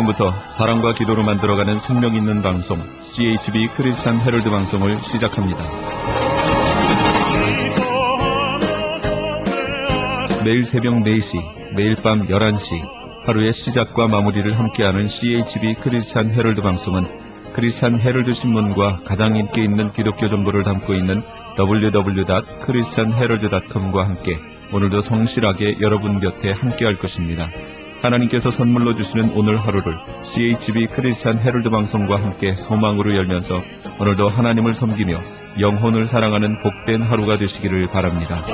지금부터 사랑과 기도로 만들어가는 생명 있는 방송 CHB 크리스찬 헤럴드 방송을 시작합니다. 매일 새벽 4시, 매일 밤 11시 하루의 시작과 마무리를 함께하는 CHB 크리스찬 헤럴드 방송은 크리스찬 헤럴드 신문과 가장 인기 있는 기독교 정보를 담고 있는 www.christianherald.com과 함께 오늘도 성실하게 여러분 곁에 함께할 것입니다. 하나님께서 선물로 주시는 오늘 하루를 CHB 크리스찬 헤럴드 방송과 함께 소망으로 열면서 오늘도 하나님을 섬기며 영혼을 사랑하는 복된 하루가 되시기를 바랍니다.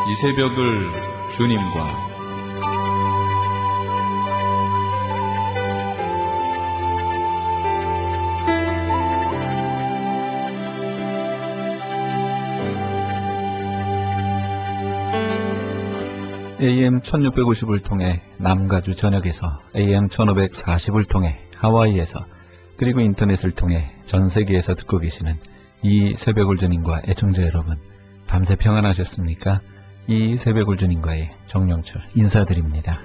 이 새벽을 주님과 AM 1650을 통해 남가주 전역에서 AM 1540을 통해 하와이에서 그리고 인터넷을 통해 전 세계에서 듣고 계시는 이 새벽을 주님과 애청자 여러분, 밤새 평안하셨습니까? 이 새벽을 주님과의 정영철 인사드립니다.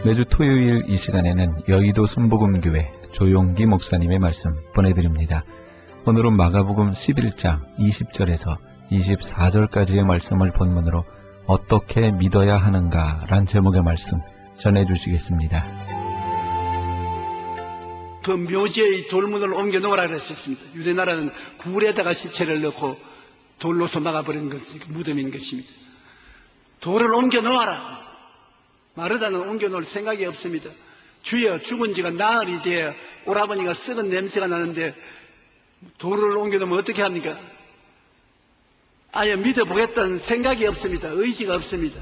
매주 토요일 이 시간에는 여의도 순복음교회 조용기 목사님의 말씀 보내드립니다. 오늘은 마가복음 11장 20절에서 24절까지의 말씀을 본문으로 어떻게 믿어야 하는가 란 제목의 말씀 전해주시겠습니다. 그 묘지의 돌문을 옮겨 놓으라 그랬습니다. 유대나라는 굴에다가 시체를 넣고 돌로서 막아버린 무덤인 것입니다. 돌을 옮겨 놓아라. 마르다는 옮겨 놓을 생각이 없습니다. 주여, 죽은 지가 나흘이 되어 오라버니가 썩은 냄새가 나는데 돌을 옮겨 놓으면 어떻게 합니까? 아예 믿어보겠다는 생각이 없습니다. 의지가 없습니다.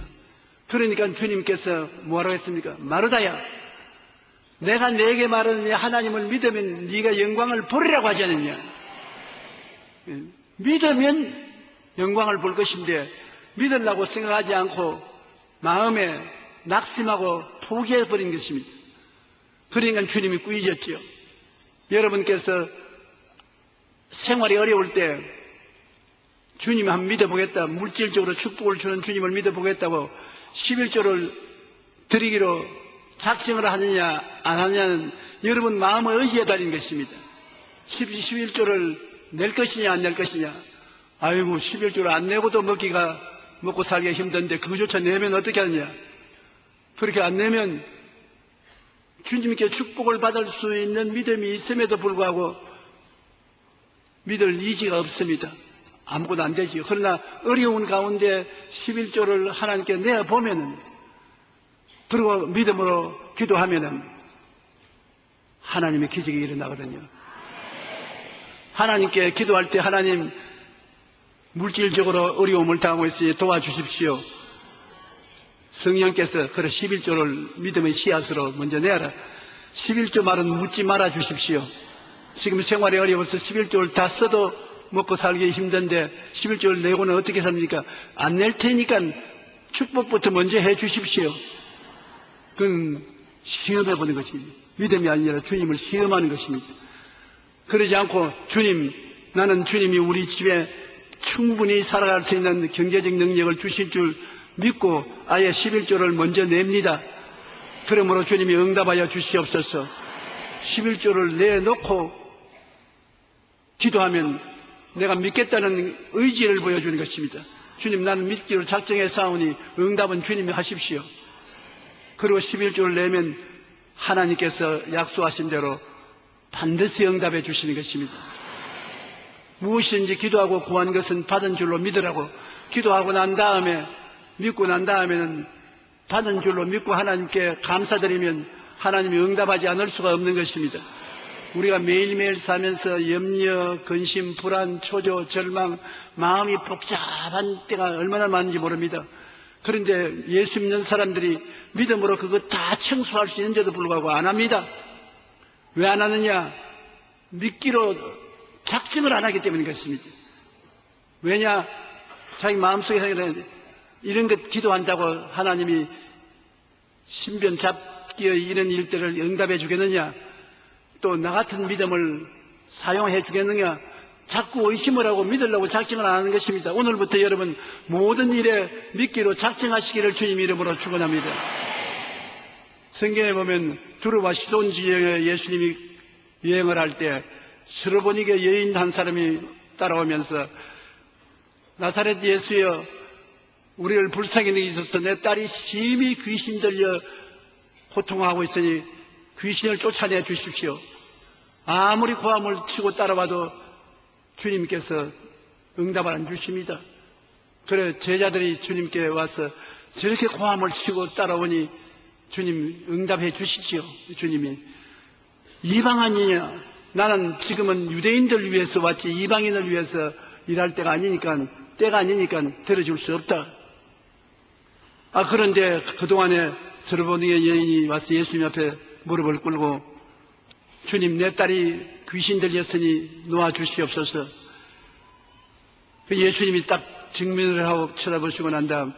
그러니까 주님께서 뭐라고 했습니까? 마르다야, 내가 네게 말하느니 하나님을 믿으면 네가 영광을 보리라고 하지 않느냐. 믿으면 영광을 볼 것인데 믿으려고 생각하지 않고 마음에 낙심하고 포기해버린 것입니다. 그러니까 주님이 꾸짖었죠. 여러분께서 생활이 어려울 때 주님 한번 믿어보겠다, 물질적으로 축복을 주는 주님을 믿어보겠다고 11조를 드리기로 작정을 하느냐 안 하느냐는 여러분 마음의 의지에 달린 것입니다. 11조를 낼 것이냐 안 낼 것이냐. 아이고, 11조를 안 내고도 먹고 살기가 힘든데 그거조차 내면 어떻게 하느냐. 그렇게 안 내면 주님께 축복을 받을 수 있는 믿음이 있음에도 불구하고 믿을 의지가 없습니다. 아무것도 안 되지. 그러나 어려운 가운데 11조를 하나님께 내어보면은, 그리고 믿음으로 기도하면은 하나님의 기적이 일어나거든요. 하나님께 기도할 때 하나님, 물질적으로 어려움을 당하고 있으니 도와주십시오. 성령께서 그래 11조를 믿음의 씨앗으로 먼저 내라. 11조 말은 묻지 말아 주십시오. 지금 생활이 어려워서 11조를 다 써도 먹고 살기 힘든데 11조를 내고는 어떻게 삽니까? 안 낼 테니까 축복부터 먼저 해 주십시오. 그건 시험해보는 것입니다. 믿음이 아니라 주님을 시험하는 것입니다. 그러지 않고 주님, 나는 주님이 우리 집에 충분히 살아갈 수 있는 경제적 능력을 주실 줄 믿고 아예 11조를 먼저 냅니다. 그러므로 주님이 응답하여 주시옵소서. 11조를 내놓고 기도하면 내가 믿겠다는 의지를 보여주는 것입니다. 주님, 나는 믿기로 작정해 싸우니 응답은 주님이 하십시오. 그리고 11조를 내면 하나님께서 약속하신 대로 반드시 응답해 주시는 것입니다. 무엇이든지 기도하고 구한 것은 받은 줄로 믿으라고. 기도하고 난 다음에, 믿고 난 다음에는 받은 줄로 믿고 하나님께 감사드리면 하나님이 응답하지 않을 수가 없는 것입니다. 우리가 매일매일 살면서 염려, 근심, 불안, 초조, 절망, 마음이 복잡한 때가 얼마나 많은지 모릅니다. 그런데 예수 믿는 사람들이 믿음으로 그거 다 청소할 수 있는데도 불구하고 안 합니다. 왜 안 하느냐? 믿기로 작정을 안 하기 때문인 것입니다. 왜냐? 자기 마음속에 생각하는 이런 것 기도한다고 하나님이 신변 잡기의 이런 일들을 응답해 주겠느냐? 또 나 같은 믿음을 사용해 주겠느냐? 자꾸 의심을 하고 믿으려고 작정을 안 하는 것입니다. 오늘부터 여러분 모든 일에 믿기로 작정하시기를 주님 이름으로 축원합니다. 성경에 보면 두루와 시돈 지역에 예수님이 여행을 할 때 스로보니게 여인 한 사람이 따라오면서 나사렛 예수여, 우리를 불쌍히 여기소서. 내 딸이 심히 귀신 들려 고통하고 있으니 귀신을 쫓아내 주십시오. 아무리 고함을 치고 따라와도 주님께서 응답을 안 주십니다. 그래 제자들이 주님께 와서 저렇게 고함을 치고 따라오니 주님 응답해 주시지요. 주님이 이방인이냐? 나는 지금은 유대인들을 위해서 왔지 이방인을 위해서 일할 때가 아니니까 들어줄 수 없다. 그런데 그동안에 스로보니게 여인이 와서 예수님 앞에 무릎을 꿇고 주님, 내 딸이 귀신 들렸으니 놓아주시옵소서. 예수님이 딱 증명을 하고 쳐다보시고 난 다음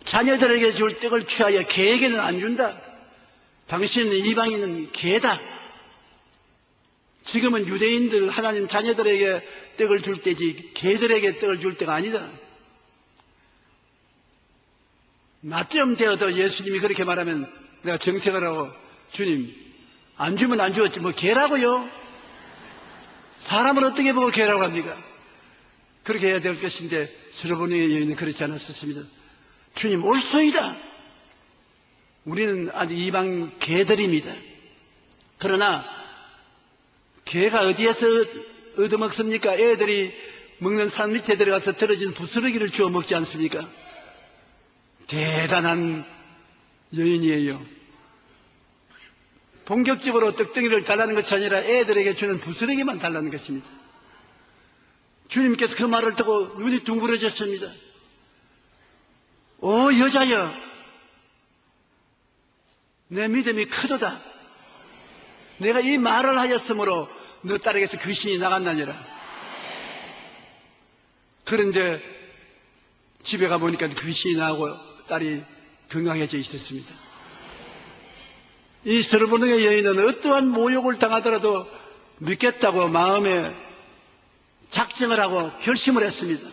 자녀들에게 줄 떡을 취하여 개에게는 안 준다. 당신은 이방인은 개다. 지금은 유대인들 하나님 자녀들에게 떡을 줄 때지 개들에게 떡을 줄 때가 아니다. 낮쯤 되어도 예수님이 그렇게 말하면 내가 정색을 하고 주님 안 주면 안 주었지 뭐 개라고요? 사람을 어떻게 보고 개라고 합니까? 그렇게 해야 될 것인데 스로보니게 여인은 그렇지 않았었습니다. 주님 옳소이다. 우리는 아직 이방 개들입니다. 그러나 개가 어디에서 얻어먹습니까? 애들이 먹는 산 밑에 들어가서 떨어진 부스러기를 주워 먹지 않습니까? 대단한 여인이에요. 본격적으로 떡덩이를 달라는 것이 아니라 애들에게 주는 부스러기만 달라는 것입니다. 주님께서 그 말을 듣고 눈이 둥그러졌습니다. 오 여자여, 내 믿음이 크도다. 내가 이 말을 하였으므로 너 딸에게서 귀신이 나갔나니라. 그런데 집에 가보니까 귀신이 나고 딸이 건강해져 있었습니다. 이 스로보니게 여인은 어떠한 모욕을 당하더라도 믿겠다고 마음에 작정을 하고 결심을 했습니다.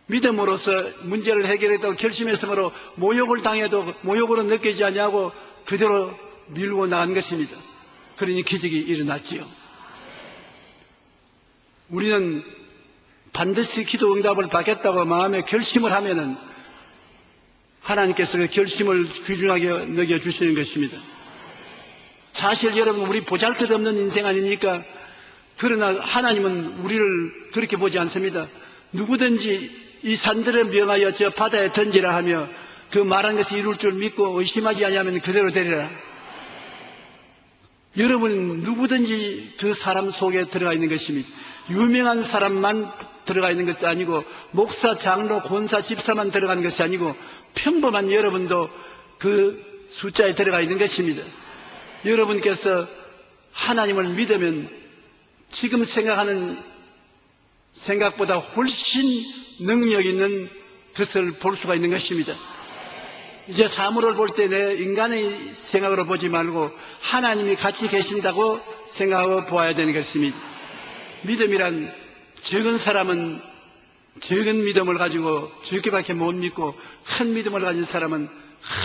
믿음으로써 문제를 해결했다고 결심했으므로 모욕을 당해도 모욕으로 느끼지 않냐고 그대로 밀고 나간 것입니다. 그러니 기적이 일어났지요. 우리는 반드시 기도 응답을 받겠다고 마음에 결심을 하면은 하나님께서 그 결심을 귀중하게 여겨주시는 것입니다. 사실 여러분 우리 보잘것없는 인생 아닙니까? 그러나 하나님은 우리를 그렇게 보지 않습니다. 누구든지 이 산들을 명하여 저 바다에 던지라 하며 그 말한 것이 이룰 줄 믿고 의심하지 아니하면 그대로 되리라. 여러분은 누구든지 그 사람 속에 들어가 있는 것입니다. 유명한 사람만 들어가 있는 것도 아니고 목사, 장로, 권사, 집사만 들어가는 것이 아니고 평범한 여러분도 그 숫자에 들어가 있는 것입니다. 여러분께서 하나님을 믿으면 지금 생각하는 생각보다 훨씬 능력 있는 것을 볼 수가 있는 것입니다. 이제 사물을 볼 때 내 인간의 생각으로 보지 말고 하나님이 같이 계신다고 생각하고 보아야 되는 것입니다. 믿음이란 적은 사람은 적은 믿음을 가지고 적게밖에 못 믿고 큰 믿음을 가진 사람은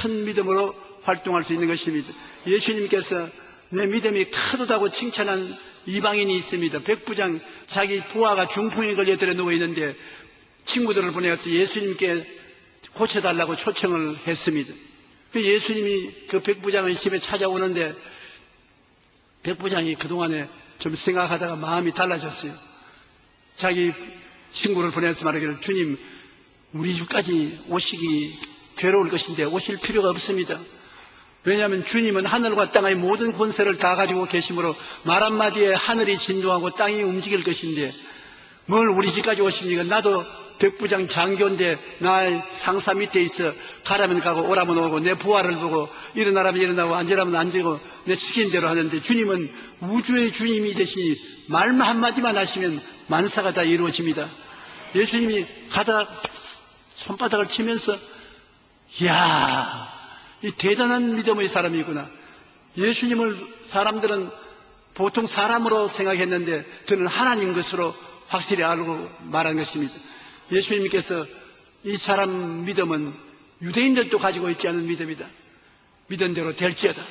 큰 믿음으로 활동할 수 있는 것입니다. 예수님께서 내 믿음이 크도다고 칭찬한 이방인이 있습니다. 백부장 자기 부하가 중풍에 걸려 들어 누워 있는데 친구들을 보내서 예수님께 고쳐달라고 초청을 했습니다. 예수님이 그 백부장의 집에 찾아오는데 백부장이 그동안에 좀 생각하다가 마음이 달라졌어요. 자기 친구를 보내서 말하기를 주님 우리 집까지 오시기 괴로울 것인데 오실 필요가 없습니다. 왜냐하면 주님은 하늘과 땅의 모든 권세를 다 가지고 계시므로 말 한마디에 하늘이 진동하고 땅이 움직일 것인데 뭘 우리 집까지 오십니까? 나도 백부장 장교인데 나의 상사 밑에 있어. 가라면 가고 오라면 오고 내 부하를 보고 일어나라면 일어나고 앉으라면 앉고 내 시킨 대로 하는데, 주님은 우주의 주님이 되시니 말만 한마디만 하시면 만사가 다 이루어집니다. 예수님이 가다가 손바닥을 치면서 이야, 이 대단한 믿음의 사람이구나. 예수님을 사람들은 보통 사람으로 생각했는데 그는 하나님 것으로 확실히 알고 말한 것입니다. 예수님께서 이 사람 믿음은 유대인들도 가지고 있지 않은 믿음이다. 믿은 대로 될지어다.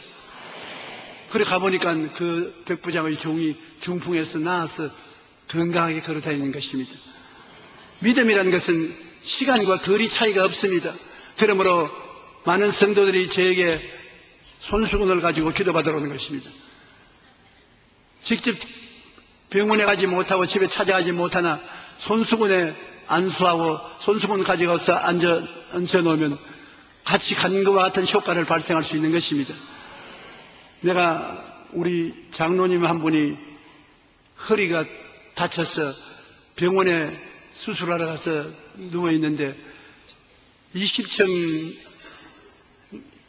그래 가보니까 그 백부장의 종이 중풍에서 나아서 건강하게 걸어다니는 것입니다. 믿음이라는 것은 시간과 거리 차이가 없습니다. 그러므로 많은 성도들이 저에게 손수건을 가지고 기도받으러 오는 것입니다. 직접 병원에 가지 못하고 집에 찾아가지 못하나 손수건에 안수하고 손수건 가져가서 얹어놓으면 같이 간 것과 같은 효과를 발생할 수 있는 것입니다. 내가 우리 장로님 한 분이 허리가 다쳐서 병원에 수술하러 가서 누워있는데 20층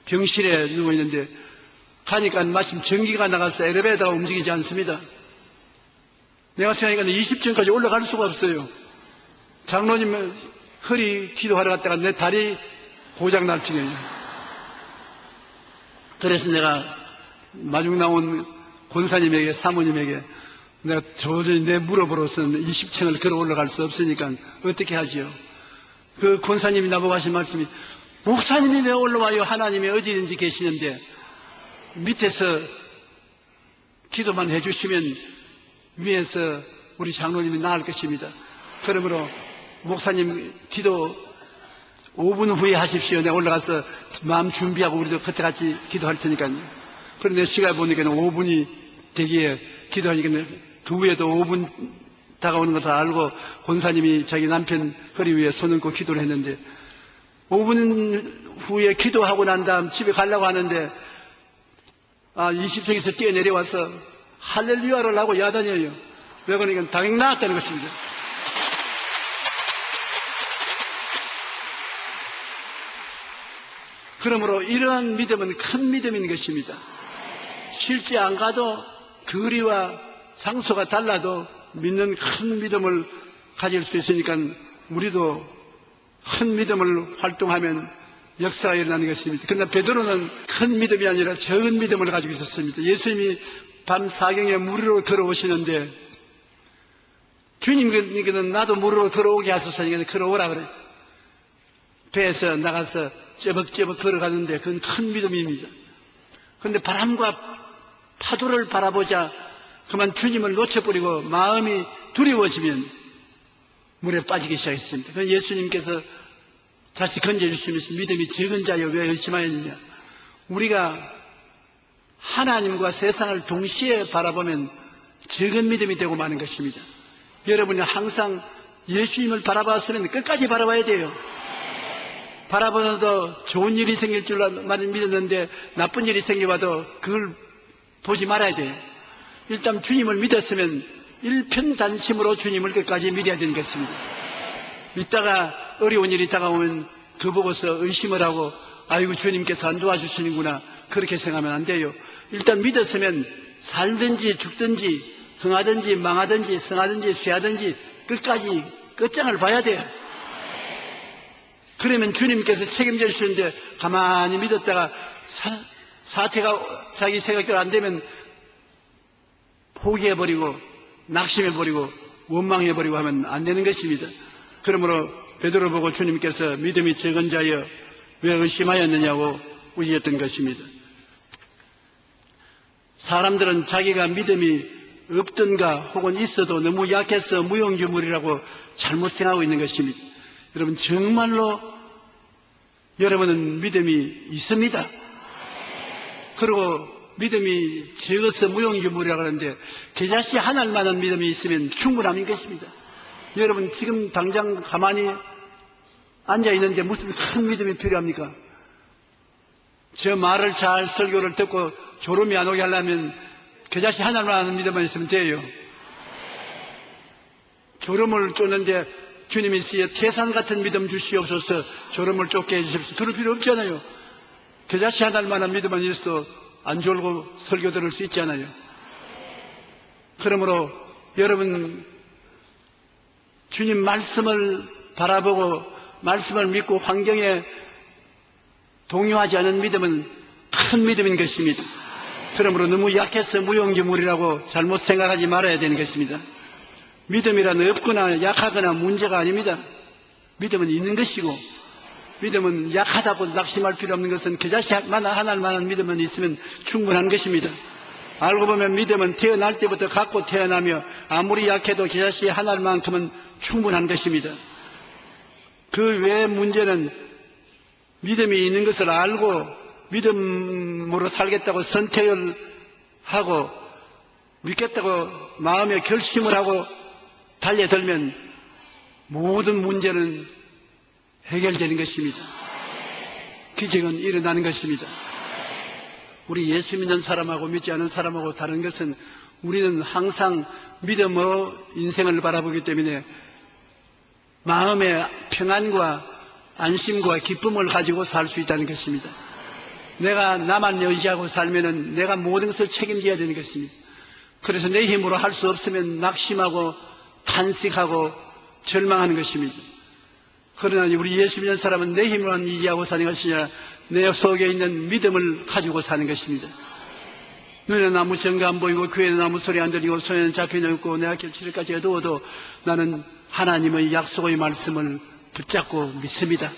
병실에 누워있는데 가니까 마침 전기가 나가서 엘리베이터가 움직이지 않습니다. 내가 생각하니까 20층까지 올라갈 수가 없어요. 장로님 허리 기도하러 갔다가 내 다리 고장날 지경이에요. 그래서 내가 마중 나온 권사님에게, 사모님에게 내가 도저히 내 무릎으로서는 20층을 걸어 올라갈 수 없으니까 어떻게 하지요? 그 권사님이 나보고 하신 말씀이, 목사님이 왜 올라와요? 하나님이 어디든지 계시는데 밑에서 기도만 해주시면 위에서 우리 장로님이 나을 것입니다. 그러므로 목사님 기도 5분 후에 하십시오. 내가 올라가서 마음 준비하고 우리도 그때 같이 기도할 테니까요. 그런데 시간 보니까 5분이 되기에 기도하니까 그 후에도 5분 다가오는 거 다 알고 권사님이 자기 남편 허리 위에 손 얹고 기도를 했는데 5분 후에 기도하고 난 다음 집에 가려고 하는데 20층에서 뛰어내려와서 할렐루야를 하고 야단이에요. 왜 그러니까 당행 나왔다는 것입니다. 그러므로 이러한 믿음은 큰 믿음인 것입니다. 실제 안 가도 거리와 장소가 달라도 믿는 큰 믿음을 가질 수 있으니까 우리도 큰 믿음을 활동하면 역사가 일어나는 것입니다. 그러나 베드로는 큰 믿음이 아니라 적은 믿음을 가지고 있었습니다. 예수님이 밤 사경에 무리로 걸어오시는데 주님께서는 나도 무리로 걸어오게 하소서 걸어오라 그랬어요. 배에서 나가서 쩌벅쩌벅 걸어가는데 그건 큰 믿음입니다. 그런데 바람과 파도를 바라보자 그만 주님을 놓쳐버리고 마음이 두려워지면 물에 빠지기 시작했습니다. 그래서 예수님께서 다시 건져주시면서 믿음이 적은 자여 왜 의심하였느냐. 우리가 하나님과 세상을 동시에 바라보면 적은 믿음이 되고 마는 것입니다. 여러분이 항상 예수님을 바라봤으면 끝까지 바라봐야 돼요. 바라보도 좋은 일이 생길 줄만 믿었는데 나쁜 일이 생겨봐도 그걸 보지 말아야 돼요. 일단 주님을 믿었으면 일편단심으로 주님을 끝까지 믿어야 되는 것입니다. 믿다가 어려운 일이 다가오면 그 보고서 의심을 하고 아이고 주님께서 안 도와주시는구나 그렇게 생각하면 안 돼요. 일단 믿었으면 살든지 죽든지 흥하든지 망하든지 성하든지 쇠하든지 끝까지 끝장을 봐야 돼요. 그러면 주님께서 책임져 주시는데 가만히 믿었다가 사태가 자기 생각대로 안 되면 포기해버리고 낙심해버리고 원망해버리고 하면 안 되는 것입니다. 그러므로 베드로 보고 주님께서 믿음이 적은 자여 왜 의심하였느냐고 우시했던 것입니다. 사람들은 자기가 믿음이 없던가 혹은 있어도 너무 약해서 무용지물이라고 잘못 생각하고 있는 것입니다. 여러분 정말로 여러분은 믿음이 있습니다. 그리고 믿음이 적어서 무용지물이라고 하는데 제자씨 하나만한 믿음이 있으면 충분함인 것입니다. 여러분 지금 당장 가만히 앉아있는데 무슨 큰 믿음이 필요합니까? 저 말을 잘 설교를 듣고 졸음이 안 오게 하려면 제자씨 하나만한 믿음만 있으면 돼요. 졸음을 쫓는데 주님이 씨에 태산 같은 믿음 주시옵소서. 졸음을 쫓게 해주십시오. 그럴 필요 없잖아요. 겨자씨 하나일 만한 믿음은 있어 안 졸고 설교 들을 수 있잖아요. 그러므로 여러분 주님 말씀을 바라보고 말씀을 믿고 환경에 동요하지 않은 믿음은 큰 믿음인 것입니다. 그러므로 너무 약해서 무용지물이라고 잘못 생각하지 말아야 되는 것입니다. 믿음이란 없거나 약하거나 문제가 아닙니다. 믿음은 있는 것이고 믿음은 약하다고 낙심할 필요 없는 것은 겨자씨 하나만한 믿음은 있으면 충분한 것입니다. 알고 보면 믿음은 태어날 때부터 갖고 태어나며 아무리 약해도 겨자씨 하나만큼은 충분한 것입니다. 그 외의 문제는 믿음이 있는 것을 알고 믿음으로 살겠다고 선택을 하고 믿겠다고 마음에 결심을 하고 달려들면 모든 문제는 해결되는 것입니다. 기적은 일어나는 것입니다. 우리 예수 믿는 사람하고 믿지 않은 사람하고 다른 것은 우리는 항상 믿음으로 인생을 바라보기 때문에 마음의 평안과 안심과 기쁨을 가지고 살 수 있다는 것입니다. 내가 나만 의지하고 살면은 내가 모든 것을 책임져야 되는 것입니다. 그래서 내 힘으로 할 수 없으면 낙심하고 탄식하고 절망하는 것입니다. 그러나 우리 예수 믿는 사람은 내 힘으로만 의지하고 사는 것이 아니라 내 속에 있는 믿음을 가지고 사는 것입니다. 눈에는 아무 증거 안 보이고 귀에는 아무 소리 안 들리고 손에는 잡히는 없고 내가 결실까지 해두어도 나는 하나님의 약속의 말씀을 붙잡고 믿습니다.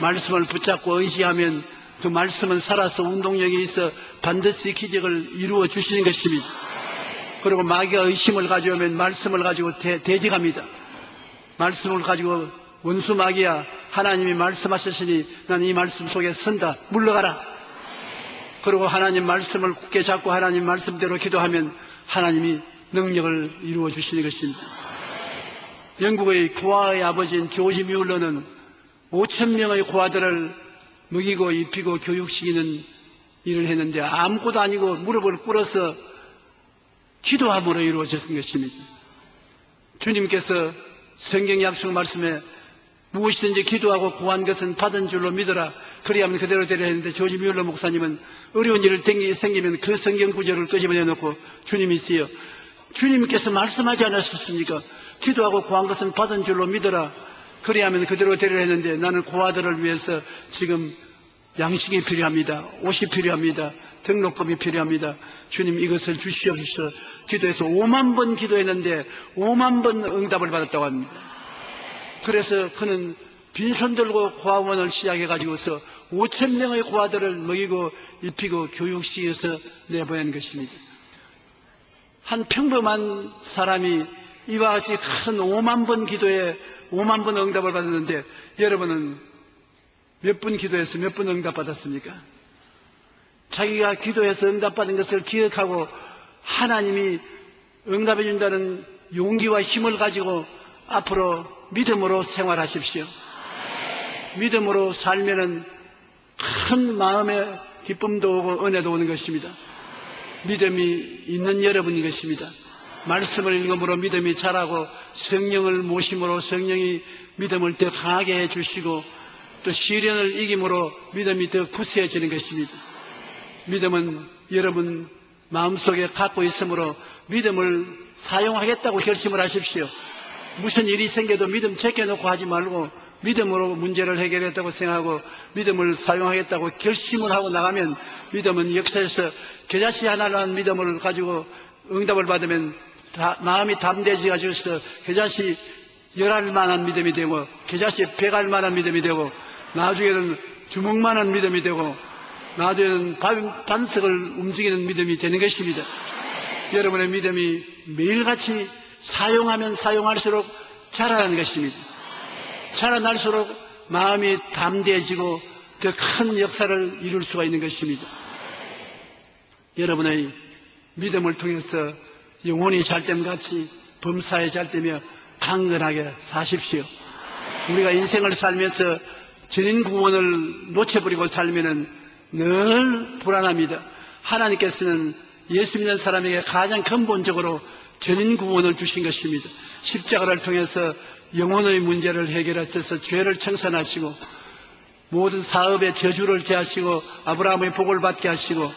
말씀을 붙잡고 의지하면 그 말씀은 살아서 운동력이 있어 반드시 기적을 이루어 주시는 것입니다. 그리고 마귀가 의심을 가져오면 말씀을 가지고 대적합니다. 말씀을 가지고 원수 마귀야, 하나님이 말씀하셨으니 나는 이 말씀 속에 선다. 물러가라. 그리고 하나님 말씀을 굳게 잡고 하나님 말씀대로 기도하면 하나님이 능력을 이루어 주시는 것입니다. 영국의 고아의 아버지인 조지 뮬러는 5,000명의 고아들을 먹이고 입히고 교육시키는 일을 했는데 아무것도 아니고 무릎을 꿇어서 기도함으로 이루어졌던 것입니다. 주님께서 성경 약속 말씀에 무엇이든지 기도하고 구한 것은 받은 줄로 믿어라. 그리하면 그대로 되려 했는데 조지 뮬러 목사님은 어려운 일을 생기면 그 성경 구절을 끄집어내놓고 주님이시여, 주님께서 말씀하지 않으셨습니까? 기도하고 구한 것은 받은 줄로 믿어라. 그리하면 그대로 되려 했는데 나는 고아들을 위해서 지금 양식이 필요합니다. 옷이 필요합니다. 등록금이 필요합니다. 주님 이것을 주시옵소서. 기도해서 5만 번 기도했는데 5만 번 응답을 받았다고 합니다. 그래서 그는 빈손 들고 고아원을 시작해가지고서 5,000명의 고아들을 먹이고 입히고 교육시켜서 내보낸 것입니다. 한 평범한 사람이 이와 같이 큰 5만 번 기도에 5만 번 응답을 받았는데 여러분은 몇 분 기도해서 몇 분 응답 받았습니까? 자기가 기도해서 응답받은 것을 기억하고 하나님이 응답해 준다는 용기와 힘을 가지고 앞으로 믿음으로 생활하십시오. 믿음으로 살면은 큰 마음의 기쁨도 오고 은혜도 오는 것입니다. 믿음이 있는 여러분인 것입니다. 말씀을 읽음으로 믿음이 자라고 성령을 모심으로 성령이 믿음을 더 강하게 해주시고 또 시련을 이김으로 믿음이 더 굳세해지는 것입니다. 믿음은 여러분 마음속에 갖고 있으므로 믿음을 사용하겠다고 결심을 하십시오. 무슨 일이 생겨도 믿음 제껴놓고 하지 말고 믿음으로 문제를 해결했다고 생각하고 믿음을 사용하겠다고 결심을 하고 나가면 믿음은 역사에서 겨자씨 하나라는 믿음을 가지고 응답을 받으면 마음이 담대해져서 겨자씨 10알만한 믿음이 되고 겨자씨 100알만한 믿음이 되고 나중에는 주먹만한 믿음이 되고 나중에는 반석을 움직이는 믿음이 되는 것입니다. 여러분의 믿음이 매일같이 사용하면 사용할수록 자라나는 것입니다. 자라날수록 마음이 담대해지고 더 큰 역사를 이룰 수가 있는 것입니다. 여러분의 믿음을 통해서 영혼이 잘됨같이 범사에 잘되며 강건하게 사십시오. 우리가 인생을 살면서 전인 구원을 놓쳐버리고 살면은 늘 불안합니다. 하나님께서는 예수 믿는 사람에게 가장 근본적으로 전인 구원을 주신 것입니다. 십자가를 통해서 영혼의 문제를 해결하셔서 죄를 청산하시고 모든 사업의 저주를 제하시고 아브라함의 복을 받게 하시고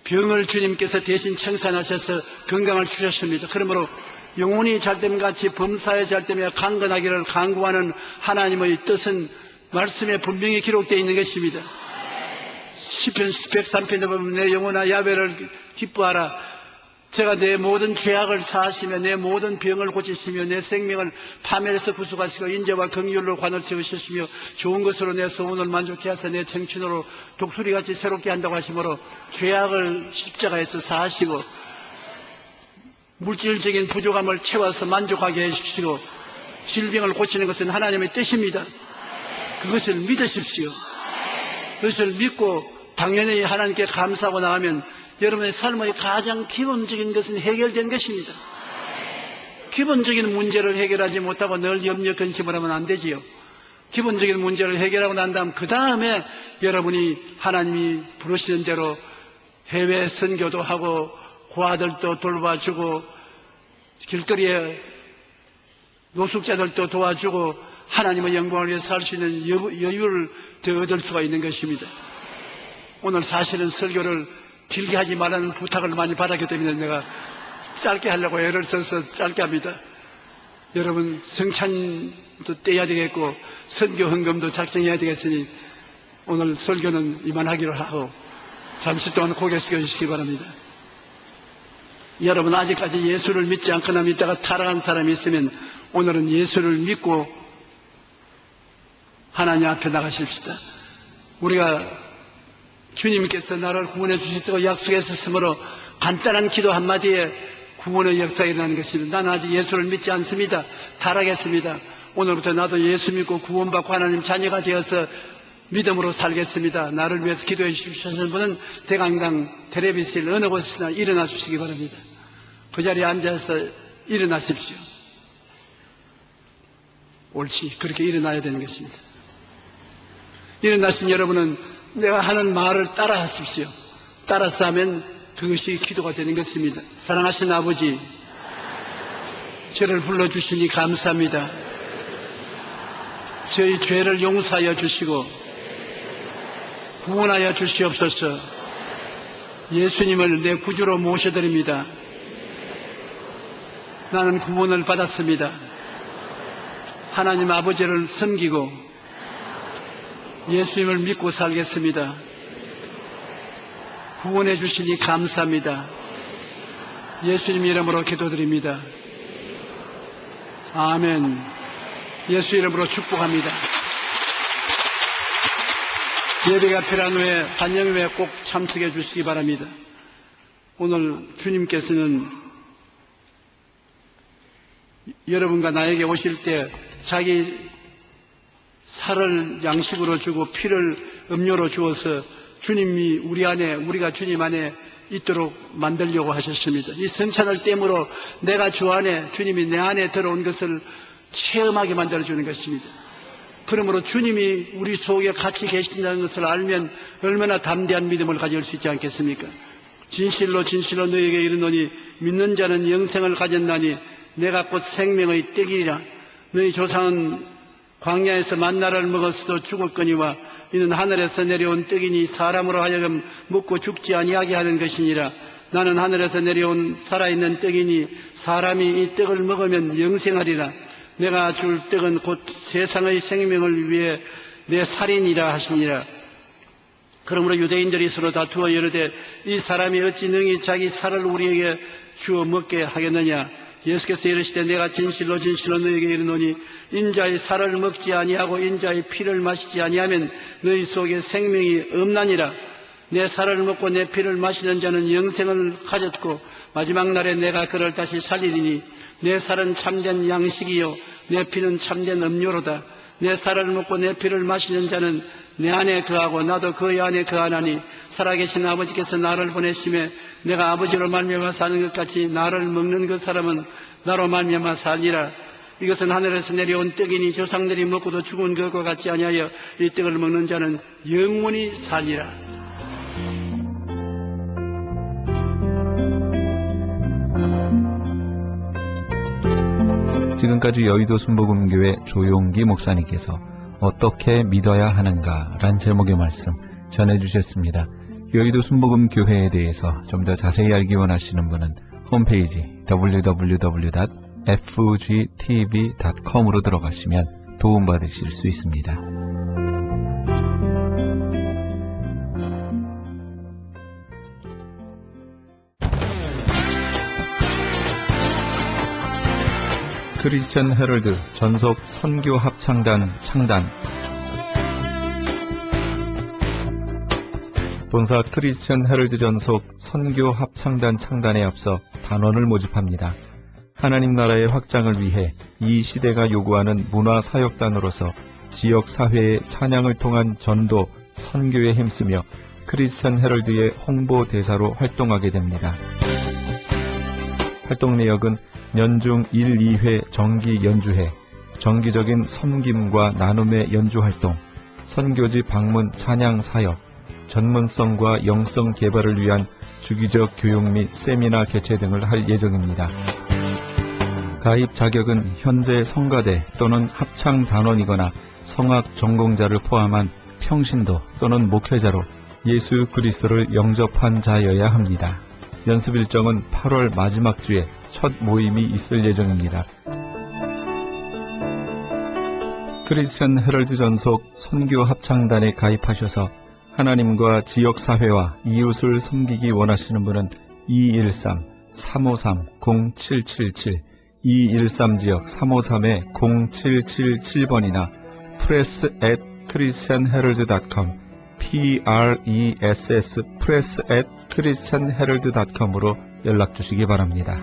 병을 주님께서 대신 청산하셔서 건강을 주셨습니다. 그러므로 영혼이 잘됨 같이 범사에 잘됨에 강건하기를 간구하는 하나님의 뜻은 말씀에 분명히 기록되어 있는 것입니다. 시편 103편에 보면 내 영혼아 야훼를 기뻐하라. 제가 내 모든 죄악을 사하시며 내 모든 병을 고치시며 내 생명을 파멸에서 구속하시고 인자와 긍휼로 관을 채우셨으며 좋은 것으로 내 소원을 만족케 하사 내 정친으로 독수리같이 새롭게 한다고 하시므로 죄악을 십자가에서 사하시고 물질적인 부족함을 채워서 만족하게 해주시고 질병을 고치는 것은 하나님의 뜻입니다. 그것을 믿으십시오. 그것을 믿고 당연히 하나님께 감사하고 나가면 여러분의 삶의 가장 기본적인 것은 해결된 것입니다. 기본적인 문제를 해결하지 못하고 늘 염려 근심을 하면 안 되지요. 기본적인 문제를 해결하고 난 다음 그 다음에 여러분이 하나님이 부르시는 대로 해외 선교도 하고 고아들도 돌봐주고 길거리에 노숙자들도 도와주고 하나님의 영광을 위해서 살 수 있는 여유를 더 얻을 수가 있는 것입니다. 오늘 사실은 설교를 길게 하지 말라는 부탁을 많이 받았기 때문에 내가 짧게 하려고 애를 써서 짧게 합니다. 여러분 성찬도 떼야 되겠고 선교 헌금도 작성해야 되겠으니 오늘 설교는 이만하기로 하고 잠시 동안 고개 숙여주시기 바랍니다. 여러분 아직까지 예수를 믿지 않거나 믿다가 타락한 사람이 있으면 오늘은 예수를 믿고 하나님 앞에 나가십시다. 우리가 주님께서 나를 구원해 주시다고 약속했었으므로 간단한 기도 한마디에 구원의 역사가 일어나는 것입니다. 나는 아직 예수를 믿지 않습니다. 타락했습니다. 오늘부터 나도 예수 믿고 구원받고 하나님 자녀가 되어서 믿음으로 살겠습니다. 나를 위해서 기도해 주시는 분은 대강당 텔레비실 어느 곳이나 일어나 주시기 바랍니다. 그 자리에 앉아서 일어나십시오. 옳지, 그렇게 일어나야 되는 것입니다. 일어나신 여러분은 내가 하는 말을 따라 하십시오. 따라서 하면 그것이 기도가 되는 것입니다. 사랑하신 아버지, 저를 불러주시니 감사합니다. 저희 죄를 용서하여 주시고 구원하여 주시옵소서. 예수님을 내 구주로 모셔드립니다. 나는 구원을 받았습니다. 하나님 아버지를 섬기고 예수님을 믿고 살겠습니다. 구원해 주시니 감사합니다. 예수님 이름으로 기도드립니다. 아멘. 예수 이름으로 축복합니다. 예배가 필요한 후에 반영회에 꼭 참석해 주시기 바랍니다. 오늘 주님께서는 여러분과 나에게 오실 때 자기 살을 양식으로 주고 피를 음료로 주어서 주님이 우리 안에, 우리가 주님 안에 있도록 만들려고 하셨습니다. 이 성찬을 땜으로 내가 주 안에, 주님이 내 안에 들어온 것을 체험하게 만들어주는 것입니다. 그러므로 주님이 우리 속에 같이 계신다는 것을 알면 얼마나 담대한 믿음을 가질 수 있지 않겠습니까? 진실로 진실로 너희에게 이르노니 믿는 자는 영생을 가졌나니 내가 곧 생명의 떡이라. 너희 조상은 광야에서 만나를 먹었어도 죽었거니와 이는 하늘에서 내려온 떡이니 사람으로 하여금 먹고 죽지 아니하게 하는 것이니라. 나는 하늘에서 내려온 살아있는 떡이니 사람이 이 떡을 먹으면 영생하리라. 내가 줄 떡은 곧 세상의 생명을 위해 내 살이니라 하시니라. 그러므로 유대인들이 서로 다투어 이르되 이 사람이 어찌 능히 자기 살을 우리에게 주어 먹게 하겠느냐. 예수께서 이르시되 내가 진실로 진실로 너희에게 이르노니 인자의 살을 먹지 아니하고 인자의 피를 마시지 아니하면 너희 속에 생명이 없나니라. 내 살을 먹고 내 피를 마시는 자는 영생을 가졌고 마지막 날에 내가 그를 다시 살리리니 내 살은 참된 양식이요 내 피는 참된 음료로다. 내 살을 먹고 내 피를 마시는 자는 내 안에 거하고 나도 그의 안에 거하나니 살아계신 아버지께서 나를 보내심에 내가 아버지로 말미암아 사는 것 같이 나를 먹는 그 사람은 나로 말미암아 살리라. 이것은 하늘에서 내려온 떡이니 조상들이 먹고도 죽은 것과 같지 아니하여 이 떡을 먹는 자는 영원히 살리라. 지금까지 여의도 순복음교회 조용기 목사님께서 어떻게 믿어야 하는가 란 제목의 말씀 전해주셨습니다. 여의도 순복음교회에 대해서 좀 더 자세히 알기 원하시는 분은 홈페이지 www.fgtv.com으로 들어가시면 도움받으실 수 있습니다. 크리스천 헤럴드 전속 선교 합창단 창단. 본사 크리스천 헤럴드 전속 선교 합창단 창단에 앞서 단원을 모집합니다. 하나님 나라의 확장을 위해 이 시대가 요구하는 문화사역단으로서 지역 사회의 찬양을 통한 전도, 선교에 힘쓰며 크리스천 헤럴드의 홍보 대사로 활동하게 됩니다. 활동 내역은 연중 1, 2회 정기 연주회, 정기적인 섬김과 나눔의 연주활동, 선교지 방문 찬양 사역, 전문성과 영성 개발을 위한 주기적 교육 및 세미나 개최 등을 할 예정입니다. 가입 자격은 현재 성가대 또는 합창단원이거나 성악 전공자를 포함한 평신도 또는 목회자로 예수 그리스도를 영접한 자여야 합니다. 연습 일정은 8월 마지막 주에 첫 모임이 있을 예정입니다. 크리스천 헤럴드 전속 선교 합창단에 가입하셔서 하나님과 지역사회와 이웃을 섬기기 원하시는 분은 213-353-0777, 213지역 353-0777번이나 press@christianherald.com, press@christianherald.com으로 연락 주시기 바랍니다.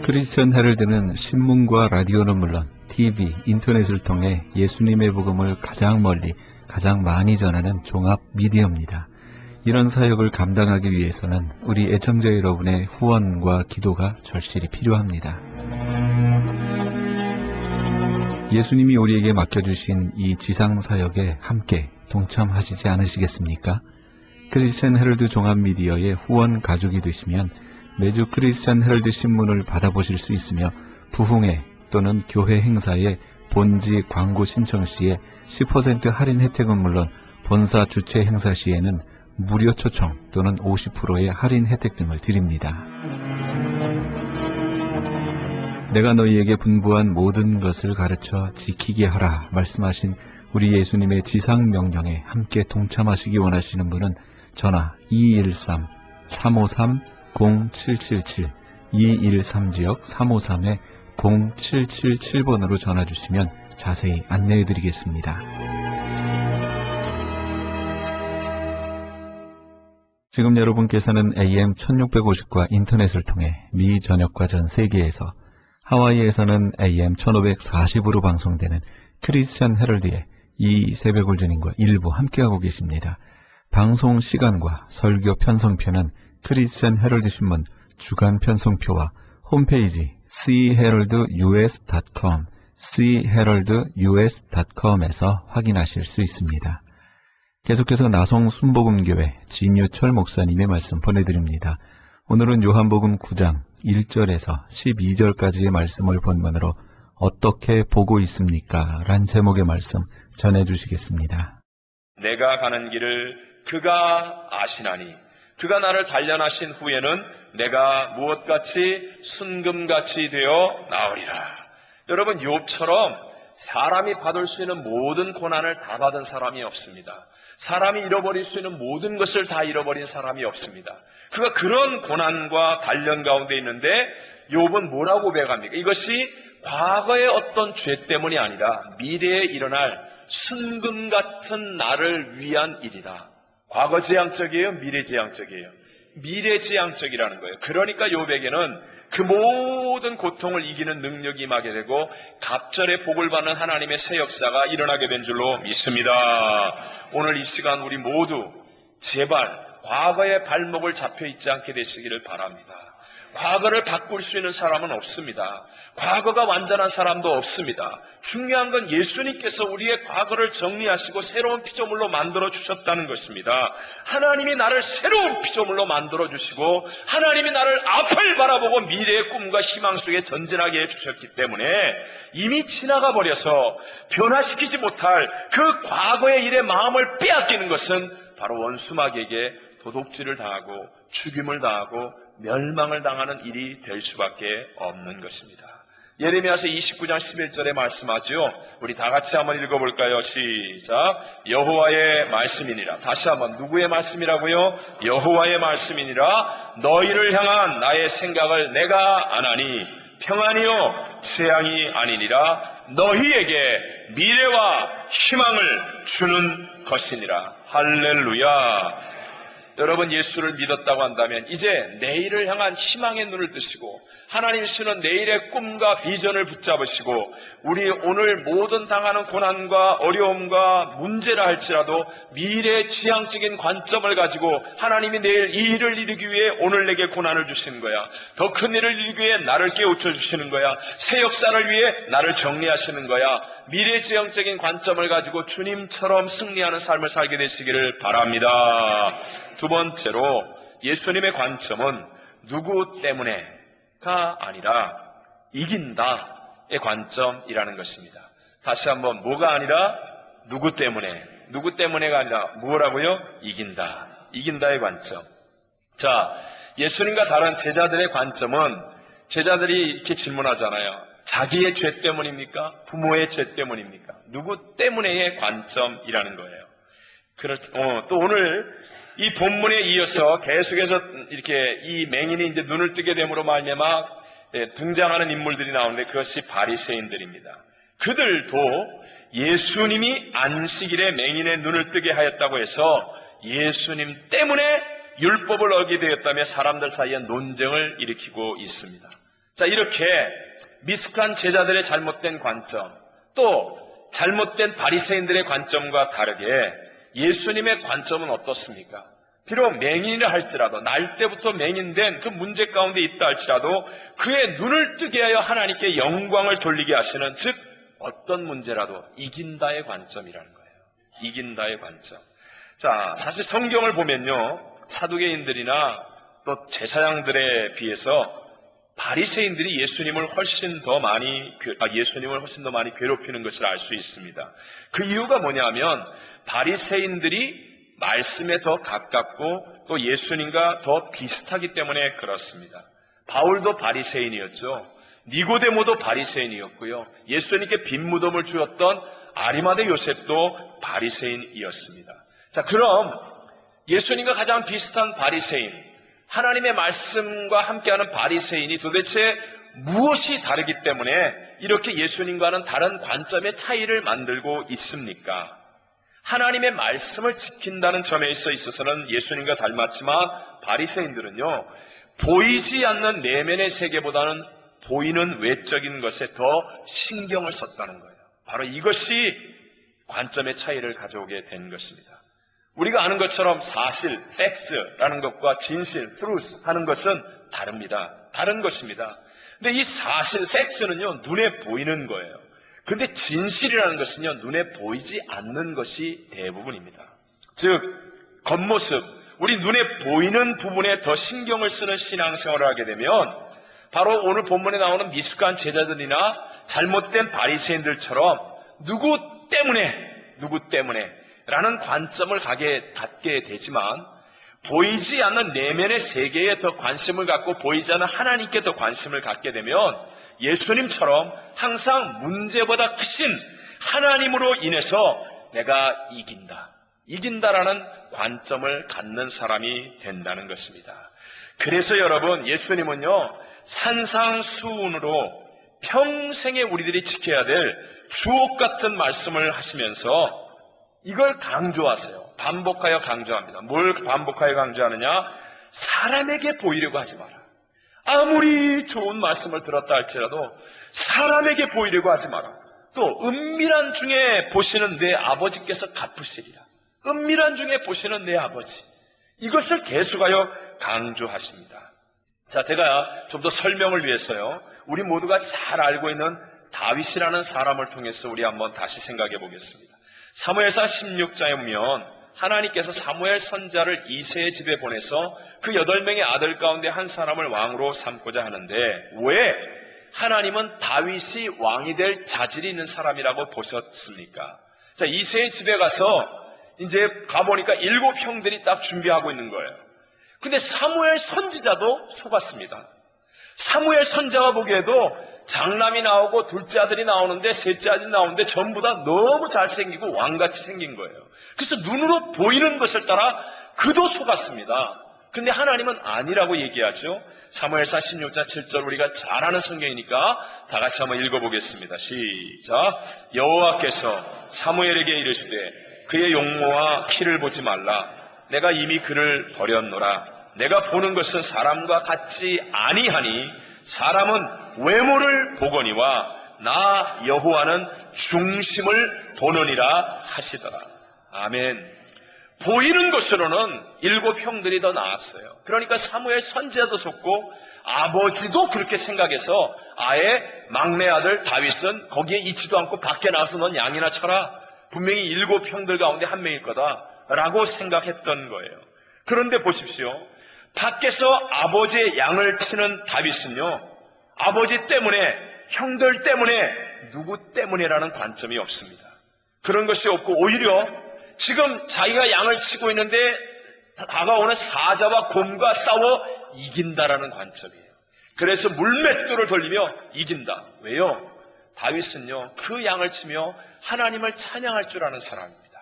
크리스천 헤럴드는 신문과 라디오는 물론 TV, 인터넷을 통해 예수님의 복음을 가장 멀리, 가장 많이 전하는 종합 미디어입니다. 이런 사역을 감당하기 위해서는 우리 애청자 여러분의 후원과 기도가 절실히 필요합니다. 예수님이 우리에게 맡겨주신 이 지상사역에 함께 동참하시지 않으시겠습니까? 크리스천 헤럴드 종합미디어의 후원 가족이 되시면 매주 크리스천 헤럴드 신문을 받아보실 수 있으며 부흥회 또는 교회 행사에 본지 광고 신청 시에 10% 할인 혜택은 물론 본사 주최 행사 시에는 무료 초청 또는 50%의 할인 혜택 등을 드립니다. 내가 너희에게 분부한 모든 것을 가르쳐 지키게 하라 말씀하신 우리 예수님의 지상 명령에 함께 동참하시기 원하시는 분은 전화 213-353-0777, 213지역 353-0777번으로 전화주시면 자세히 안내해드리겠습니다. 지금 여러분께서는 AM 1650과 인터넷을 통해 미 전역과 전 세계에서, 하와이에서는 AM 1540으로 방송되는 크리스천 헤럴드의 이 새벽 울전인과 일부 함께하고 계십니다. 방송 시간과 설교 편성표는 크리스천 헤럴드 신문 주간 편성표와 홈페이지 cheraldus.com, cheraldus.com에서 확인하실 수 있습니다. 계속해서 나성 순복음교회 진유철 목사님의 말씀 보내드립니다. 오늘은 요한복음 9장 1절에서 12절까지의 말씀을 본문으로 어떻게 보고 있습니까? 란 제목의 말씀 전해주시겠습니다. 내가 가는 길을 그가 아시나니 그가 나를 단련하신 후에는 내가 무엇같이 순금같이 되어 나으리라. 여러분, 욥처럼 사람이 받을 수 있는 모든 고난을 다 받은 사람이 없습니다. 사람이 잃어버릴 수 있는 모든 것을 다 잃어버린 사람이 없습니다. 그가 그런 고난과 단련 가운데 있는데 욥은 뭐라고 고백합니까? 이것이 과거의 어떤 죄 때문이 아니라 미래에 일어날 순금 같은 나를 위한 일이다. 과거지향적이에요? 미래지향적이에요? 미래지향적이라는 거예요. 그러니까 욥에게는 그 모든 고통을 이기는 능력이 임하게 되고 갑절의 복을 받는 하나님의 새 역사가 일어나게 된 줄로 믿습니다. 오늘 이 시간 우리 모두 제발 과거의 발목을 잡혀 있지 않게 되시기를 바랍니다. 과거를 바꿀 수 있는 사람은 없습니다. 과거가 완전한 사람도 없습니다. 중요한 건 예수님께서 우리의 과거를 정리하시고 새로운 피조물로 만들어 주셨다는 것입니다. 하나님이 나를 새로운 피조물로 만들어 주시고 하나님이 나를 앞을 바라보고 미래의 꿈과 희망 속에 전진하게 해주셨기 때문에 이미 지나가 버려서 변화시키지 못할 그 과거의 일에 마음을 빼앗기는 것은 바로 원수마귀에게 도둑질을 당하고 죽임을 당하고 멸망을 당하는 일이 될 수밖에 없는 것입니다. 예레미야서 29장 11절에 말씀하죠. 우리 다 같이 한번 읽어볼까요? 시작. 여호와의 말씀이니라. 다시 한번 누구의 말씀이라고요? 여호와의 말씀이니라. 너희를 향한 나의 생각을 내가 아나니 평안이요 재앙이 아니니라. 너희에게 미래와 희망을 주는 것이니라. 할렐루야. 여러분 예수를 믿었다고 한다면 이제 내일을 향한 희망의 눈을 뜨시고 하나님 주시는 내일의 꿈과 비전을 붙잡으시고 우리 오늘 모든 당하는 고난과 어려움과 문제라 할지라도 미래의 지향적인 관점을 가지고 하나님이 내일 이 일을 이루기 위해 오늘 내게 고난을 주시는 거야. 더 큰 일을 이루기 위해 나를 깨우쳐 주시는 거야. 새 역사를 위해 나를 정리하시는 거야. 미래 지향적인 관점을 가지고 주님처럼 승리하는 삶을 살게 되시기를 바랍니다. 두 번째로 예수님의 관점은 누구 때문에가 아니라 이긴다의 관점이라는 것입니다. 다시 한번 뭐가 아니라 누구 때문에가 아니라 뭐라고요? 이긴다의 관점. 자, 예수님과 다른 제자들의 관점은 제자들이 이렇게 질문하잖아요. 자기의 죄 때문입니까? 부모의 죄 때문입니까? 누구 때문에의 관점이라는 거예요. 또 오늘 이 본문에 이어서 계속해서 이렇게 이 맹인이 이제 눈을 뜨게 됨으로 말미암아 등장하는 인물들이 나오는데 그것이 바리새인들입니다. 그들도 예수님이 안식일에 맹인의 눈을 뜨게 하였다고 해서 예수님 때문에 율법을 어기게 되었다며 사람들 사이에 논쟁을 일으키고 있습니다. 자, 이렇게 미숙한 제자들의 잘못된 관점, 또 잘못된 바리새인들의 관점과 다르게 예수님의 관점은 어떻습니까? 비록 맹인이라 할지라도 날 때부터 맹인된 그 문제 가운데 있다 할지라도 그의 눈을 뜨게 하여 하나님께 영광을 돌리게 하시는, 즉 어떤 문제라도 이긴다의 관점이라는 거예요. 이긴다의 관점. 자, 사실 성경을 보면요, 사두개인들이나 또 제사장들에 비해서 바리새인들이 예수님을 훨씬 더 많이 괴롭히는 것을 알 수 있습니다. 그 이유가 뭐냐면 바리새인들이 말씀에 더 가깝고 또 예수님과 더 비슷하기 때문에 그렇습니다. 바울도 바리새인이었죠. 니고데모도 바리새인이었고요. 예수님께 빈 무덤을 주었던 아리마대 요셉도 바리새인이었습니다. 자, 그럼 예수님과 가장 비슷한 바리새인, 하나님의 말씀과 함께하는 바리새인이 도대체 무엇이 다르기 때문에 이렇게 예수님과는 다른 관점의 차이를 만들고 있습니까? 하나님의 말씀을 지킨다는 점에 있어서는 예수님과 닮았지만 바리새인들은요, 보이지 않는 내면의 세계보다는 보이는 외적인 것에 더 신경을 썼다는 거예요. 바로 이것이 관점의 차이를 가져오게 된 것입니다. 우리가 아는 것처럼 사실, 팩트라는 것과 진실, truth 하는 것은 다릅니다. 다른 것입니다. 근데 이 사실, 팩트는요, 눈에 보이는 거예요. 근데 진실이라는 것은요, 눈에 보이지 않는 것이 대부분입니다. 즉, 겉모습, 우리 눈에 보이는 부분에 더 신경을 쓰는 신앙생활을 하게 되면 바로 오늘 본문에 나오는 미숙한 제자들이나 잘못된 바리새인들처럼 누구 때문에 라는 관점을 갖게 되지만 보이지 않는 내면의 세계에 더 관심을 갖고 보이지 않는 하나님께 더 관심을 갖게 되면 예수님처럼 항상 문제보다 크신 하나님으로 인해서 내가 이긴다라는 관점을 갖는 사람이 된다는 것입니다. 그래서 여러분, 예수님은요, 산상수훈으로 평생에 우리들이 지켜야 될 주옥 같은 말씀을 하시면서 이걸 강조하세요. 반복하여 강조합니다. 뭘 반복하여 강조하느냐? 사람에게 보이려고 하지 마라. 아무리 좋은 말씀을 들었다 할지라도 사람에게 보이려고 하지 마라. 또 은밀한 중에 보시는 내 아버지께서 갚으시리라. 은밀한 중에 보시는 내 아버지. 이것을 계속하여 강조하십니다. 자, 제가 좀 더 설명을 위해서요, 우리 모두가 잘 알고 있는 다윗이라는 사람을 통해서 우리 한번 다시 생각해 보겠습니다. 사무엘상 16장에 보면 하나님께서 사무엘 선지자를 이새의 집에 보내서 그 8명의 아들 가운데 한 사람을 왕으로 삼고자 하는데, 왜 하나님은 다윗이 왕이 될 자질이 있는 사람이라고 보셨습니까? 자, 이새의 집에 가서 이제 가보니까 7 형들이 딱 준비하고 있는 거예요. 근데 사무엘 선지자도 속았습니다. 사무엘 선지자가 보기에도 장남이 나오고 둘째 아들이 나오는데 셋째 아들이 나오는데 전부 다 너무 잘생기고 왕같이 생긴 거예요. 그래서 눈으로 보이는 것을 따라 그도 속았습니다. 근데 하나님은 아니라고 얘기하죠. 사무엘상 16장 7절, 우리가 잘 아는 성경이니까 다 같이 한번 읽어보겠습니다. 시작. 여호와께서 사무엘에게 이르시되 그의 용모와 키를 보지 말라. 내가 이미 그를 버렸노라. 내가 보는 것은 사람과 같지 아니하니 사람은 외모를 보거니와 나 여호와는 중심을 보느니라 하시더라. 아멘. 보이는 것으로는 7 형들이 더 나았어요. 그러니까 사무엘 선지자도 속고 아버지도 그렇게 생각해서 아예 막내 아들 다윗은 거기에 있지도 않고 밖에 나와서 넌 양이나 쳐라. 분명히 7 형들 가운데 한 명일 거다라고 생각했던 거예요. 그런데 보십시오. 밖에서 아버지의 양을 치는 다윗은요, 아버지 때문에, 형들 때문에, 누구 때문에라는 관점이 없습니다. 그런 것이 없고 오히려 지금 자기가 양을 치고 있는데 다가오는 사자와 곰과 싸워 이긴다라는 관점이에요. 그래서 물맷돌을 돌리며 이긴다. 왜요? 다윗은요, 그 양을 치며 하나님을 찬양할 줄 아는 사람입니다.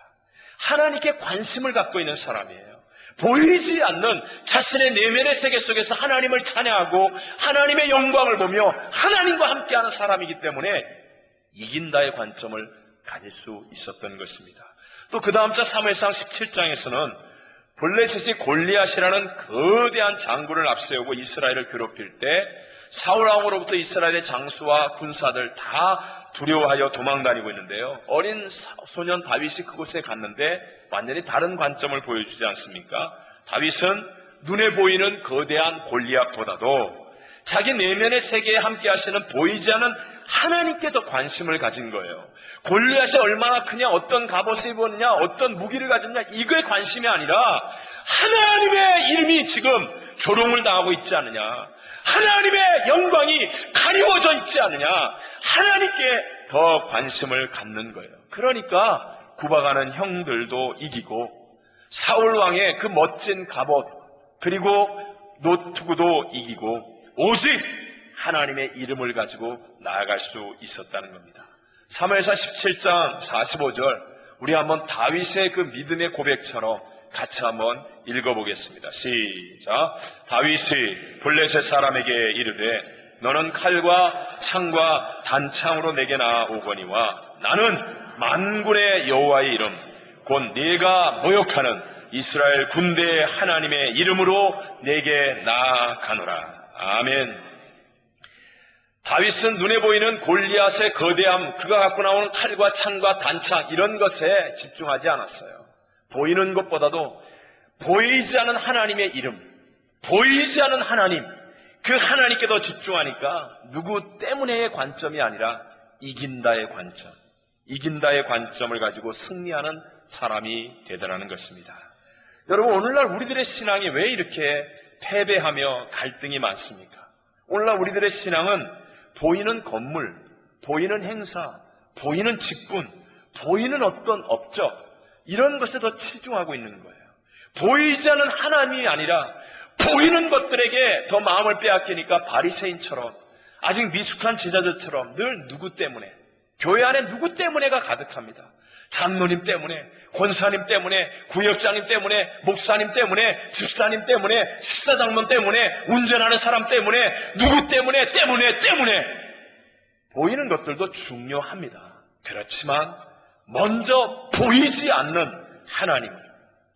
하나님께 관심을 갖고 있는 사람이에요. 보이지 않는 자신의 내면의 세계 속에서 하나님을 찬양하고 하나님의 영광을 보며 하나님과 함께하는 사람이기 때문에 이긴다의 관점을 가질 수 있었던 것입니다. 또 그 다음 자 사무엘상 17장에서는 블레셋이 골리앗이라는 거대한 장군을 앞세우고 이스라엘을 괴롭힐 때 사울 왕으로부터 이스라엘의 장수와 군사들 다 두려워하여 도망다니고 있는데요. 어린 소년 다윗이 그곳에 갔는데 완전히 다른 관점을 보여주지 않습니까? 다윗은 눈에 보이는 거대한 골리앗보다도 자기 내면의 세계에 함께 하시는 보이지 않는 하나님께 더 관심을 가진 거예요. 골리앗이 얼마나 크냐, 어떤 갑옷을 입었냐, 어떤 무기를 가졌냐, 이거에 관심이 아니라 하나님의 이름이 지금 조롱을 당하고 있지 않느냐, 하나님의 영광이 가리워져 있지 않느냐, 하나님께 더 관심을 갖는 거예요. 그러니까 구박하는 형들도 이기고 사울 왕의 그 멋진 갑옷 그리고 노트구도 이기고 오직 하나님의 이름을 가지고 나아갈 수 있었다는 겁니다. 사무엘상 17장 45절, 우리 한번 다윗의 그 믿음의 고백처럼 같이 한번 읽어보겠습니다. 시작. 다윗이 블레셋 사람에게 이르되 너는 칼과 창과 단창으로 내게 나아오거니와 나는 만군의 여호와의 이름 곧 네가 모욕하는 이스라엘 군대의 하나님의 이름으로 내게 나아가노라. 아멘. 다윗은 눈에 보이는 골리앗의 거대함, 그가 갖고 나오는 칼과 창과 단창 이런 것에 집중하지 않았어요. 보이는 것보다도 보이지 않는 하나님의 이름, 보이지 않는 하나님, 그 하나님께 더 집중하니까 누구 때문에의 관점이 아니라 이긴다의 관점, 이긴다의 관점을 가지고 승리하는 사람이 되더라는 것입니다. 여러분, 오늘날 우리들의 신앙이 왜 이렇게 패배하며 갈등이 많습니까? 오늘날 우리들의 신앙은 보이는 건물, 보이는 행사, 보이는 직분, 보이는 어떤 업적 이런 것에 더 치중하고 있는 거예요. 보이지 않는 하나님이 아니라 보이는 것들에게 더 마음을 빼앗기니까 바리새인처럼 아직 미숙한 제자들처럼 늘 누구 때문에, 교회 안에 누구 때문에가 가득합니다. 장로님 때문에, 권사님 때문에, 구역장님 때문에, 목사님 때문에, 집사님 때문에, 식사장로 때문에, 운전하는 사람 때문에, 누구 때문에 보이는 것들도 중요합니다. 그렇지만 먼저 보이지 않는 하나님,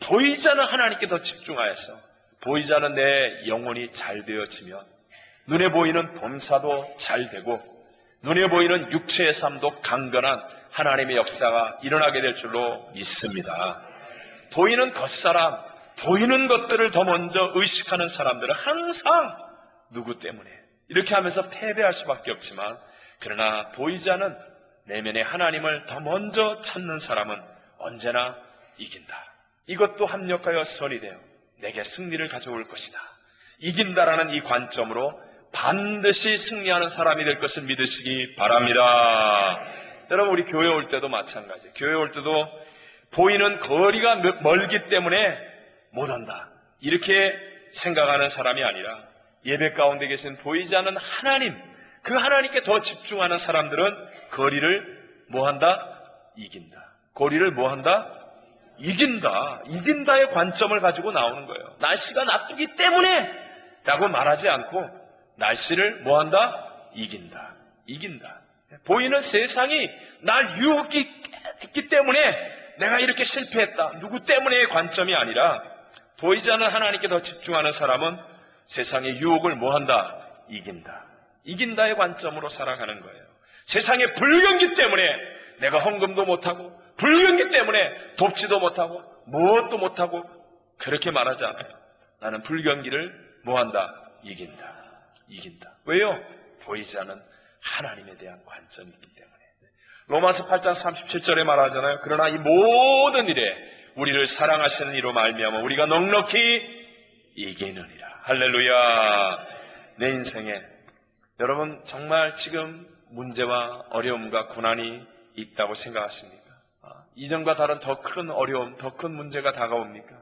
보이지 않는 하나님께 더 집중하여서 보이지 않는 내 영혼이 잘 되어지면 눈에 보이는 범사도 잘 되고 눈에 보이는 육체의 삶도 강건한 하나님의 역사가 일어나게 될 줄로 믿습니다. 보이는 겉사람, 보이는 것들을 더 먼저 의식하는 사람들은 항상 누구 때문에 이렇게 하면서 패배할 수밖에 없지만, 그러나 보이지 않는 내면의 하나님을 더 먼저 찾는 사람은 언제나 이긴다. 이것도 합력하여 선이 되어 내게 승리를 가져올 것이다. 이긴다라는 이 관점으로 반드시 승리하는 사람이 될 것을 믿으시기 바랍니다. 여러분, 우리 교회 올 때도 마찬가지예요. 교회 올 때도 보이는 거리가 멀기 때문에 못 온다, 이렇게 생각하는 사람이 아니라 예배 가운데 계신 보이지 않는 하나님, 그 하나님께 더 집중하는 사람들은 거리를 뭐한다? 이긴다. 거리를 뭐한다? 이긴다. 이긴다의 관점을 가지고 나오는 거예요. 날씨가 나쁘기 때문에 라고 말하지 않고 날씨를 뭐한다? 이긴다. 이긴다. 보이는 세상이 날 유혹했기 때문에 내가 이렇게 실패했다, 누구 때문에의 관점이 아니라 보이지 않는 하나님께 더 집중하는 사람은 세상의 유혹을 뭐한다? 이긴다. 이긴다의 관점으로 살아가는 거예요. 세상의 불경기 때문에 내가 헌금도 못하고, 불경기 때문에 돕지도 못하고, 무엇도 못하고, 그렇게 말하지 않아요. 나는 불경기를 뭐한다? 이긴다. 이긴다. 왜요? 보이지 않는 하나님에 대한 관점이기 때문에. 로마서 8장 37절에 말하잖아요. 그러나 이 모든 일에 우리를 사랑하시는 이로 말미암아 우리가 넉넉히 이기느니라. 할렐루야. 내 인생에 여러분 정말 지금 문제와 어려움과 고난이 있다고 생각하십니까? 이전과 다른 더 큰 어려움, 더 큰 문제가 다가옵니까?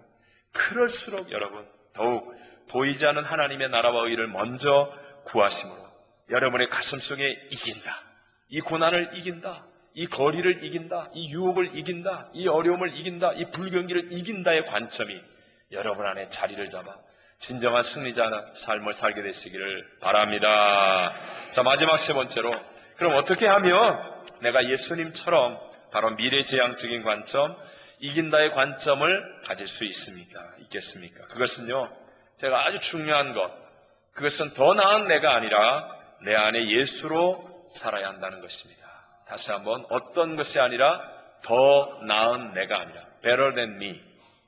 그럴수록 여러분 더욱 보이지 않는 하나님의 나라와 의를 먼저 구하심으로 여러분의 가슴속에 이긴다, 이 고난을 이긴다, 이 거리를 이긴다, 이 유혹을 이긴다, 이 어려움을 이긴다, 이 불경기를 이긴다의 관점이 여러분 안에 자리를 잡아 진정한 승리자의 삶을 살게 되시기를 바랍니다. 자, 마지막 세 번째로, 그럼 어떻게 하면 내가 예수님처럼 바로 미래지향적인 관점, 이긴다의 관점을 가질 수 있겠습니까? 그것은요, 제가 아주 중요한 것, 그것은 더 나은 내가 아니라 내 안에 예수로 살아야 한다는 것입니다. 다시 한번, 어떤 것이 아니라 더 나은 내가 아니라, better than me,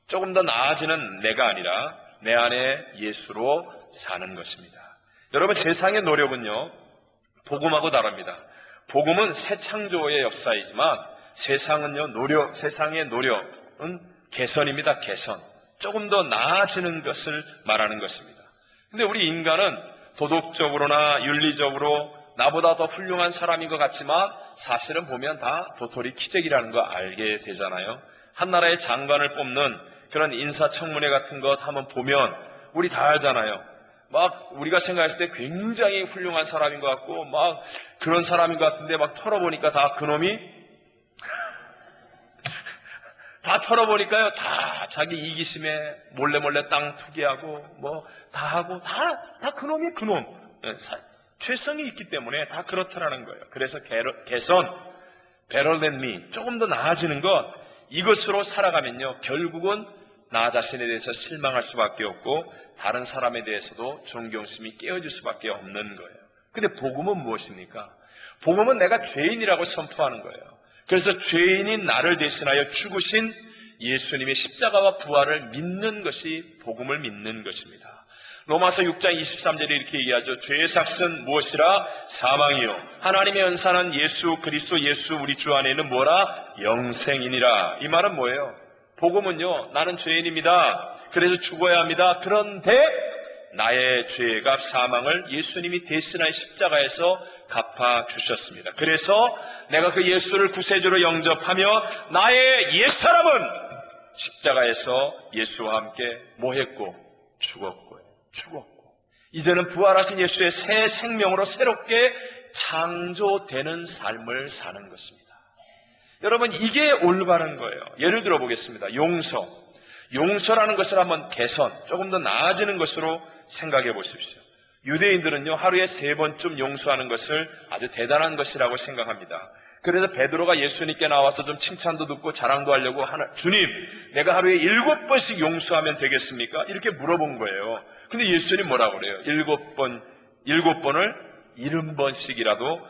조금 더 나아지는 내가 아니라 내 안에 예수로 사는 것입니다. 여러분, 세상의 노력은요, 복음하고 다릅니다. 복음은 새 창조의 역사이지만 세상은요, 세상의 노력은 개선입니다. 개선. 조금 더 나아지는 것을 말하는 것입니다. 근데 우리 인간은 도덕적으로나 윤리적으로 나보다 더 훌륭한 사람인 것 같지만 사실은 보면 다 도토리 키재기라는 거 알게 되잖아요. 한 나라의 장관을 뽑는 그런 인사청문회 같은 것 한번 보면 우리 다 알잖아요. 막 우리가 생각했을 때 굉장히 훌륭한 사람인 것 같고 막 그런 사람인 것 같은데 막 털어보니까 다 그놈이 다 털어보니까요, 다 자기 이기심에 몰래 땅 투기하고 뭐 다 하고 다 그놈이 그놈, 죄성이 있기 때문에 다 그렇더라는 거예요. 그래서 개선, better than me, 조금 더 나아지는 것, 이것으로 살아가면요, 결국은 나 자신에 대해서 실망할 수밖에 없고 다른 사람에 대해서도 존경심이 깨어질 수밖에 없는 거예요. 근데 복음은 무엇입니까? 복음은 내가 죄인이라고 선포하는 거예요. 그래서 죄인인 나를 대신하여 죽으신 예수님의 십자가와 부활을 믿는 것이 복음을 믿는 것입니다. 로마서 6장 23절에 이렇게 얘기하죠. 죄의 삭은 무엇이라? 사망이요. 하나님의 은사는 예수 그리스도 예수 우리 주 안에는 뭐라? 영생이니라. 이 말은 뭐예요? 복음은요, 나는 죄인입니다. 그래서 죽어야 합니다. 그런데 나의 죄의 값 사망을 예수님이 대신하여 십자가에서 갚아주셨습니다. 그래서 내가 그 예수를 구세주로 영접하며 나의 옛사람은 십자가에서 예수와 함께 뭐 했고? 죽었고 이제는 부활하신 예수의 새 생명으로 새롭게 창조되는 삶을 사는 것입니다. 여러분, 이게 올바른 거예요. 예를 들어 보겠습니다. 용서라는 것을 한번 개선, 조금 더 나아지는 것으로 생각해 보십시오. 유대인들은요, 하루에 3번쯤 용서하는 것을 아주 대단한 것이라고 생각합니다. 그래서 베드로가 예수님께 나와서 좀 칭찬도 듣고 자랑도 하려고 주님, 내가 하루에 7번씩 용서하면 되겠습니까? 이렇게 물어본 거예요. 근데 예수님 뭐라고 그래요? 7번을 70번씩이라도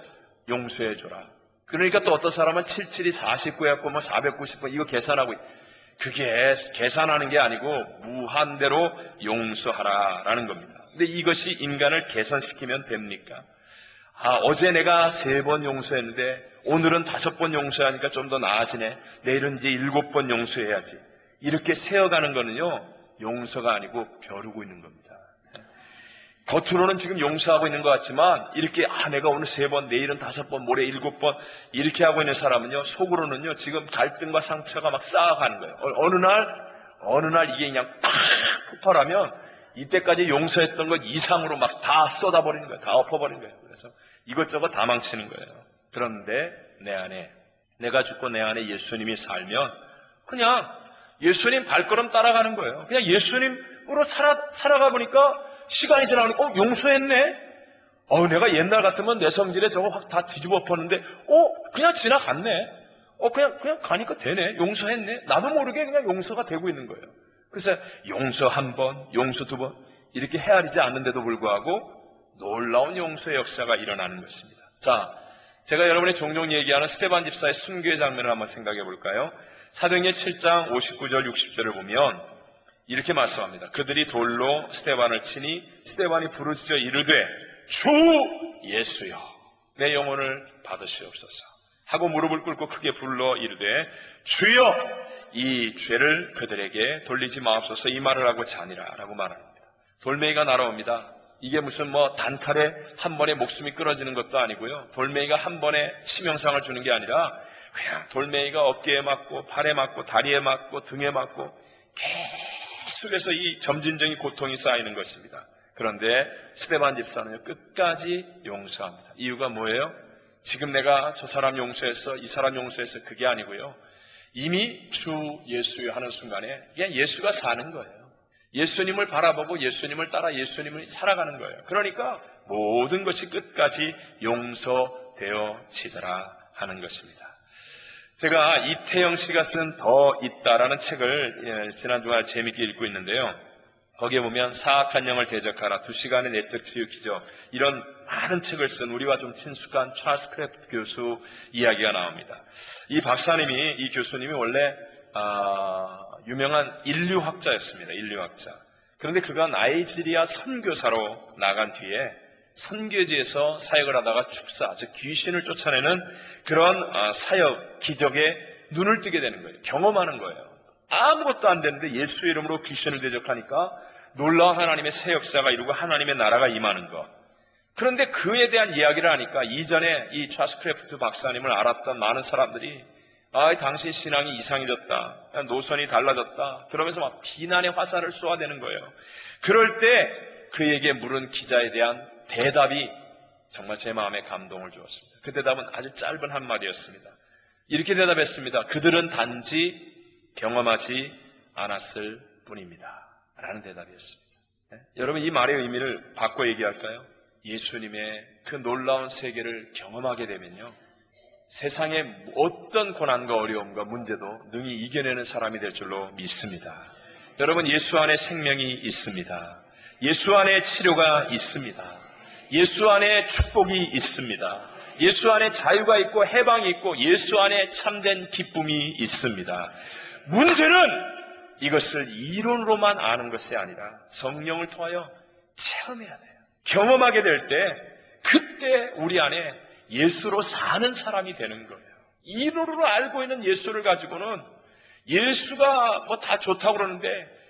용서해 줘라. 그러니까 또 어떤 사람은 77이 49였고 뭐 490번 이거 계산하고, 그게 계산하는 게 아니고 무한대로 용서하라라는 겁니다. 근데 이것이 인간을 개선시키면 됩니까? 어제 내가 3번 용서했는데 오늘은 5번 용서하니까 좀 더 나아지네. 내일은 이제 7번 용서해야지. 이렇게 세어가는 거는요, 용서가 아니고 벼르고 있는 겁니다. 겉으로는 지금 용서하고 있는 것 같지만 이렇게 내가 오늘 3번, 내일은 5번, 모레 7번 이렇게 하고 있는 사람은요, 속으로는요 지금 갈등과 상처가 막 쌓아가는 거예요. 어느 날 이게 그냥 팍 폭발하면 이때까지 용서했던 것 이상으로 막 다 쏟아버리는 거예요. 다 엎어버리는 거예요. 그래서 이것저것 다 망치는 거예요. 그런데 내 안에, 내가 죽고 내 안에 예수님이 살면 그냥 예수님 발걸음 따라가는 거예요. 그냥 예수님으로 살아가 보니까 시간이 지나니까 용서했네. 내가 옛날 같으면 내 성질에 저거 확 다 뒤집어 엎었는데 그냥 지나갔네. 그냥 가니까 되네. 용서했네. 나도 모르게 그냥 용서가 되고 있는 거예요. 그래서 용서 1번, 용서 2번 이렇게 헤아리지 않는데도 불구하고 놀라운 용서의 역사가 일어나는 것입니다. 자, 제가 여러분이 종종 얘기하는 스데반 집사의 순교의 장면을 한번 생각해 볼까요? 사도행전 7장 59절 60절을 보면 이렇게 말씀합니다. 그들이 돌로 스데반을 치니 스데반이 부르짖어 이르되 주 예수여 내 영혼을 받으시옵소서 하고 무릎을 꿇고 크게 불러 이르되 주여 이 죄를 그들에게 돌리지 마옵소서 이 말을 하고 자니라 라고 말합니다. 돌멩이가 날아옵니다. 이게 무슨 단칼에 한 번에 목숨이 끊어지는 것도 아니고요. 돌멩이가 한 번에 치명상을 주는 게 아니라 그냥 돌멩이가 어깨에 맞고 팔에 맞고 다리에 맞고 등에 맞고 계속해서 이 점진적인 고통이 쌓이는 것입니다. 그런데 스데반 집사는요 끝까지 용서합니다. 이유가 뭐예요? 지금 내가 저 사람 용서했어, 이 사람 용서했어 그게 아니고요. 이미 주 예수여 하는 순간에 그냥 예수가 사는 거예요. 예수님을 바라보고 예수님을 따라 예수님을 살아가는 거예요. 그러니까 모든 것이 끝까지 용서되어지더라 하는 것입니다. 제가 이태영 씨가 쓴 더 있다라는 책을 지난 주말 재밌게 읽고 있는데요. 거기에 보면 사악한 영을 대적하라, 2시간의 내적 치유 기적 이런 많은 책을 쓴 우리와 좀 친숙한 찰스 크래프트 교수 이야기가 나옵니다. 이 박사님이, 이 교수님이 원래 유명한 인류학자였습니다. 인류학자. 그런데 그가 나이지리아 선교사로 나간 뒤에 선교지에서 사역을 하다가 축사, 즉 귀신을 쫓아내는 그런 사역, 기적에 눈을 뜨게 되는 거예요. 경험하는 거예요. 아무것도 안 되는데 예수 이름으로 귀신을 대적하니까 놀라운 하나님의 새 역사가 이루고 하나님의 나라가 임하는 것. 그런데 그에 대한 이야기를 하니까 이전에 이 찰스 크래프트 박사님을 알았던 많은 사람들이 당신 신앙이 이상해졌다. 노선이 달라졌다. 그러면서 막 비난의 화살을 쏘아대는 거예요. 그럴 때 그에게 물은 기자에 대한 대답이 정말 제 마음에 감동을 주었습니다. 그 대답은 아주 짧은 한마디였습니다. 이렇게 대답했습니다. 그들은 단지 경험하지 않았을 뿐입니다. 라는 대답이었습니다. 여러분 이 말의 의미를 바꿔 얘기할까요? 예수님의 그 놀라운 세계를 경험하게 되면요. 세상의 어떤 고난과 어려움과 문제도 능히 이겨내는 사람이 될 줄로 믿습니다. 여러분 예수 안에 생명이 있습니다. 예수 안에 치료가 있습니다. 예수 안에 축복이 있습니다. 예수 안에 자유가 있고 해방이 있고 예수 안에 참된 기쁨이 있습니다. 문제는 이것을 이론으로만 아는 것이 아니라 성령을 통하여 체험해야 돼요. 경험하게 될 때 그때 우리 안에 예수로 사는 사람이 되는 거예요. 이론으로 알고 있는 예수를 가지고는 예수가 다 좋다고 그러는데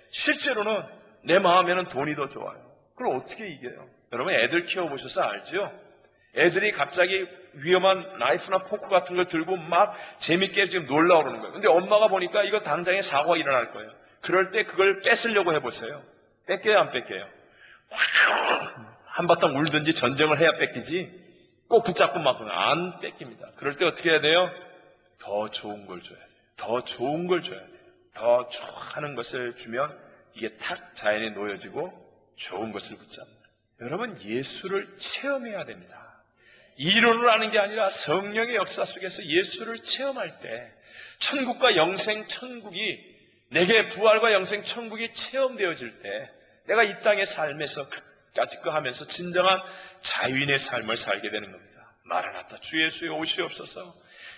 실제로는 내 마음에는 돈이 더 좋아요. 그걸 어떻게 이겨요? 여러분 애들 키워보셔서 알죠? 애들이 갑자기 위험한 나이프나 포크 같은 걸 들고 막 재밌게 지금 놀라고 그러는 거예요. 근데 엄마가 보니까 이거 당장에 사고가 일어날 거예요. 그럴 때 그걸 뺏으려고 해보세요. 뺏겨요, 안 뺏겨요? 한바탕 울든지 전쟁을 해야 뺏기지 꼭 붙잡고 막 안 뺏깁니다. 그럴 때 어떻게 해야 돼요? 더 좋은 걸 줘야 돼요. 더 좋은 걸 줘야 돼요. 더 좋아하는 것을 주면 이게 탁 자연에 놓여지고 좋은 것을 붙잡니다. 여러분 예수를 체험해야 됩니다. 이론으로 아는 게 아니라 성령의 역사 속에서 예수를 체험할 때 천국과 영생 천국이 내게 부활과 영생 천국이 체험되어질 때 내가 이 땅의 삶에서 끝까지 거 하면서 진정한 자유인의 삶을 살게 되는 겁니다. 마라나타 주 예수의 오시옵소서.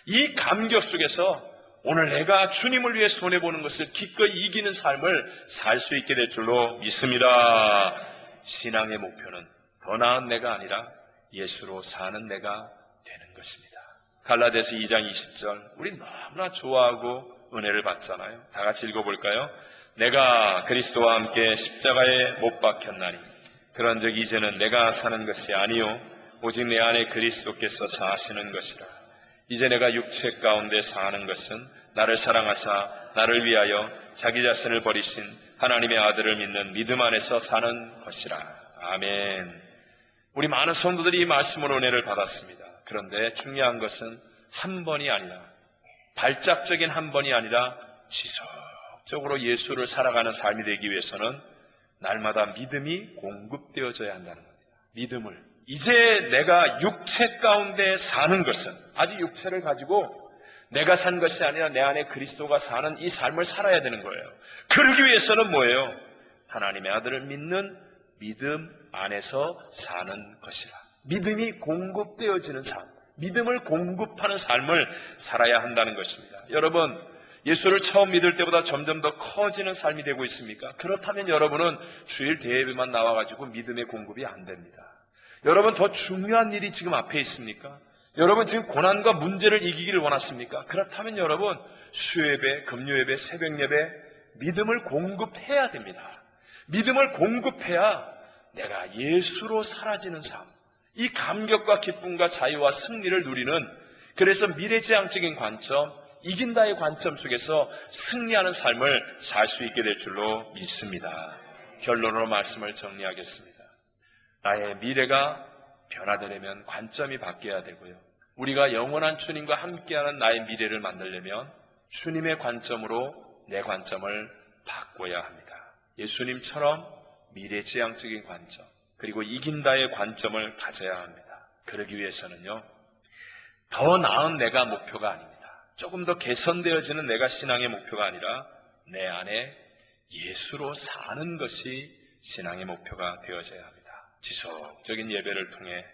이 감격 속에서 오늘 내가 주님을 위해 손해보는 것을 기꺼이 이기는 삶을 살 수 있게 될 줄로 믿습니다. 신앙의 목표는 더 나은 내가 아니라 예수로 사는 내가 되는 것입니다. 갈라디아서 2장 20절, 우리 너무나 좋아하고 은혜를 받잖아요. 다 같이 읽어볼까요? 내가 그리스도와 함께 십자가에 못 박혔나니 그런즉 이제는 내가 사는 것이 아니요 오직 내 안에 그리스도께서 사시는 것이라. 이제 내가 육체 가운데 사는 것은 나를 사랑하사 나를 위하여 자기 자신을 버리신 하나님의 아들을 믿는 믿음 안에서 사는 것이라. 아멘. 우리 많은 성도들이 이 말씀으로 은혜를 받았습니다. 그런데 중요한 것은 한 번이 아니라, 발작적인 한 번이 아니라 지속적으로 예수를 살아가는 삶이 되기 위해서는 날마다 믿음이 공급되어져야 한다는 겁니다. 믿음을. 이제 내가 육체 가운데 사는 것은, 아직 육체를 가지고 내가 산 것이 아니라 내 안에 그리스도가 사는 이 삶을 살아야 되는 거예요. 그러기 위해서는 뭐예요? 하나님의 아들을 믿는 믿음 안에서 사는 것이라. 믿음이 공급되어지는 삶, 믿음을 공급하는 삶을 살아야 한다는 것입니다. 여러분, 예수를 처음 믿을 때보다 점점 더 커지는 삶이 되고 있습니까? 그렇다면 여러분은 주일 대예배만 나와가지고 믿음의 공급이 안 됩니다. 여러분, 더 중요한 일이 지금 앞에 있습니까? 여러분, 지금 고난과 문제를 이기기를 원하십니까? 그렇다면 여러분, 수요예배, 금요예배, 새벽예배, 믿음을 공급해야 됩니다. 믿음을 공급해야 내가 예수로 사라지는 삶, 이 감격과 기쁨과 자유와 승리를 누리는, 그래서 미래지향적인 관점, 이긴다의 관점 속에서 승리하는 삶을 살 수 있게 될 줄로 믿습니다. 결론으로 말씀을 정리하겠습니다. 나의 미래가 변화되려면 관점이 바뀌어야 되고요. 우리가 영원한 주님과 함께하는 나의 미래를 만들려면 주님의 관점으로 내 관점을 바꿔야 합니다. 예수님처럼 미래지향적인 관점, 그리고 이긴다의 관점을 가져야 합니다. 그러기 위해서는요, 더 나은 내가 목표가 아닙니다. 조금 더 개선되어지는 내가 신앙의 목표가 아니라 내 안에 예수로 사는 것이 신앙의 목표가 되어져야 합니다. 지속적인 예배를 통해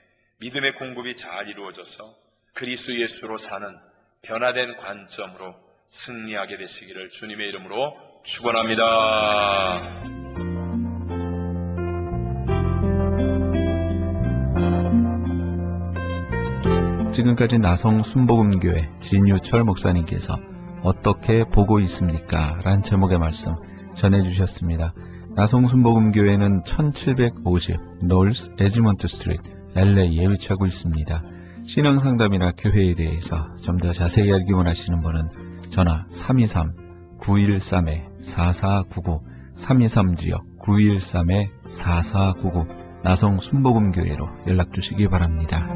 믿음의 공급이 잘 이루어져서 그리스도 예수로 사는 변화된 관점으로 승리하게 되시기를 주님의 이름으로 축원합니다. 지금까지 나성 순복음교회 진유철 목사님께서 어떻게 보고 있습니까? 라는 제목의 말씀 전해주셨습니다. 나성 순복음교회는 1750 노스 에지먼트 스트리트 LA에 위치하고 있습니다. 신앙상담이나 교회에 대해서 좀 더 자세히 알기 원하시는 분은 전화 323-913-4499 323지역 913-4499 나성 순복음교회로 연락주시기 바랍니다.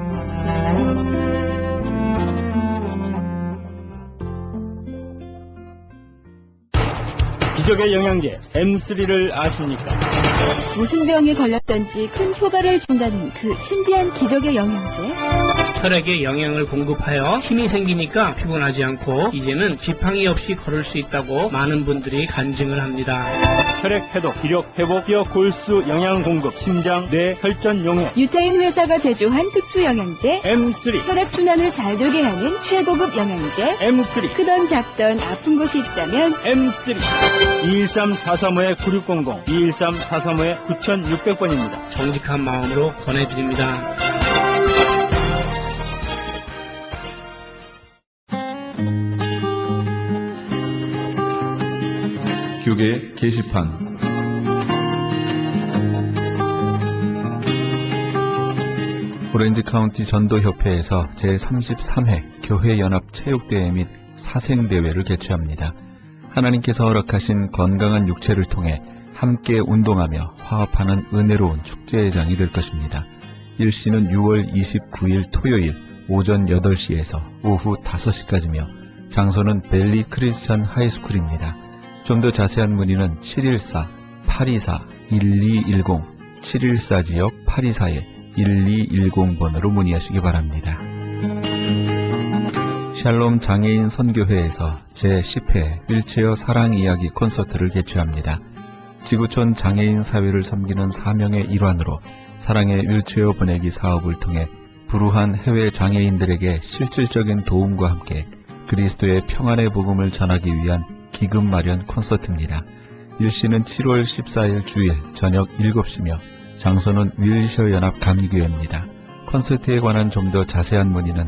기적의 영양제 M3를 아십니까? 무슨 병에 걸렸던지 큰 효과를 준다는 그 신비한 기적의 영양제. 혈액에 영양을 공급하여 힘이 생기니까 피곤하지 않고 이제는 지팡이 없이 걸을 수 있다고 많은 분들이 간증을 합니다. 혈액 해독, 기력 회복, 뼈 골수 영양 공급, 심장, 뇌, 혈전 용해. 유태인 회사가 제조한 특수 영양제. M3, 혈액순환을 잘 되게 하는 최고급 영양제. M3, 크던 작던 아픈 곳이 있다면 M3. 213-435-9600, 213-435-9600번입니다. 정직한 마음으로 권해드립니다. 교계 게시판. 오렌지 카운티 전도협회에서 제33회 교회연합체육대회 및 사생대회를 개최합니다. 하나님께서 허락하신 건강한 육체를 통해 함께 운동하며 화합하는 은혜로운 축제의 장이 될 것입니다. 일시는 6월 29일 토요일 오전 8시에서 오후 5시까지며 장소는 벨리 크리스천 하이스쿨입니다. 좀 더 자세한 문의는 714-824-1210, 714지역 824-1210번으로 문의하시기 바랍니다. 샬롬 장애인 선교회에서 제10회 휠체어 사랑 이야기 콘서트를 개최합니다. 지구촌 장애인 사회를 섬기는 사명의 일환으로 사랑의 휠체어 보내기 사업을 통해 불우한 해외 장애인들에게 실질적인 도움과 함께 그리스도의 평안의 복음을 전하기 위한 기금 마련 콘서트입니다. 일시는 7월 14일 주일 저녁 7시며 장소는 윌셔 연합 감리교회입니다. 콘서트에 관한 좀 더 자세한 문의는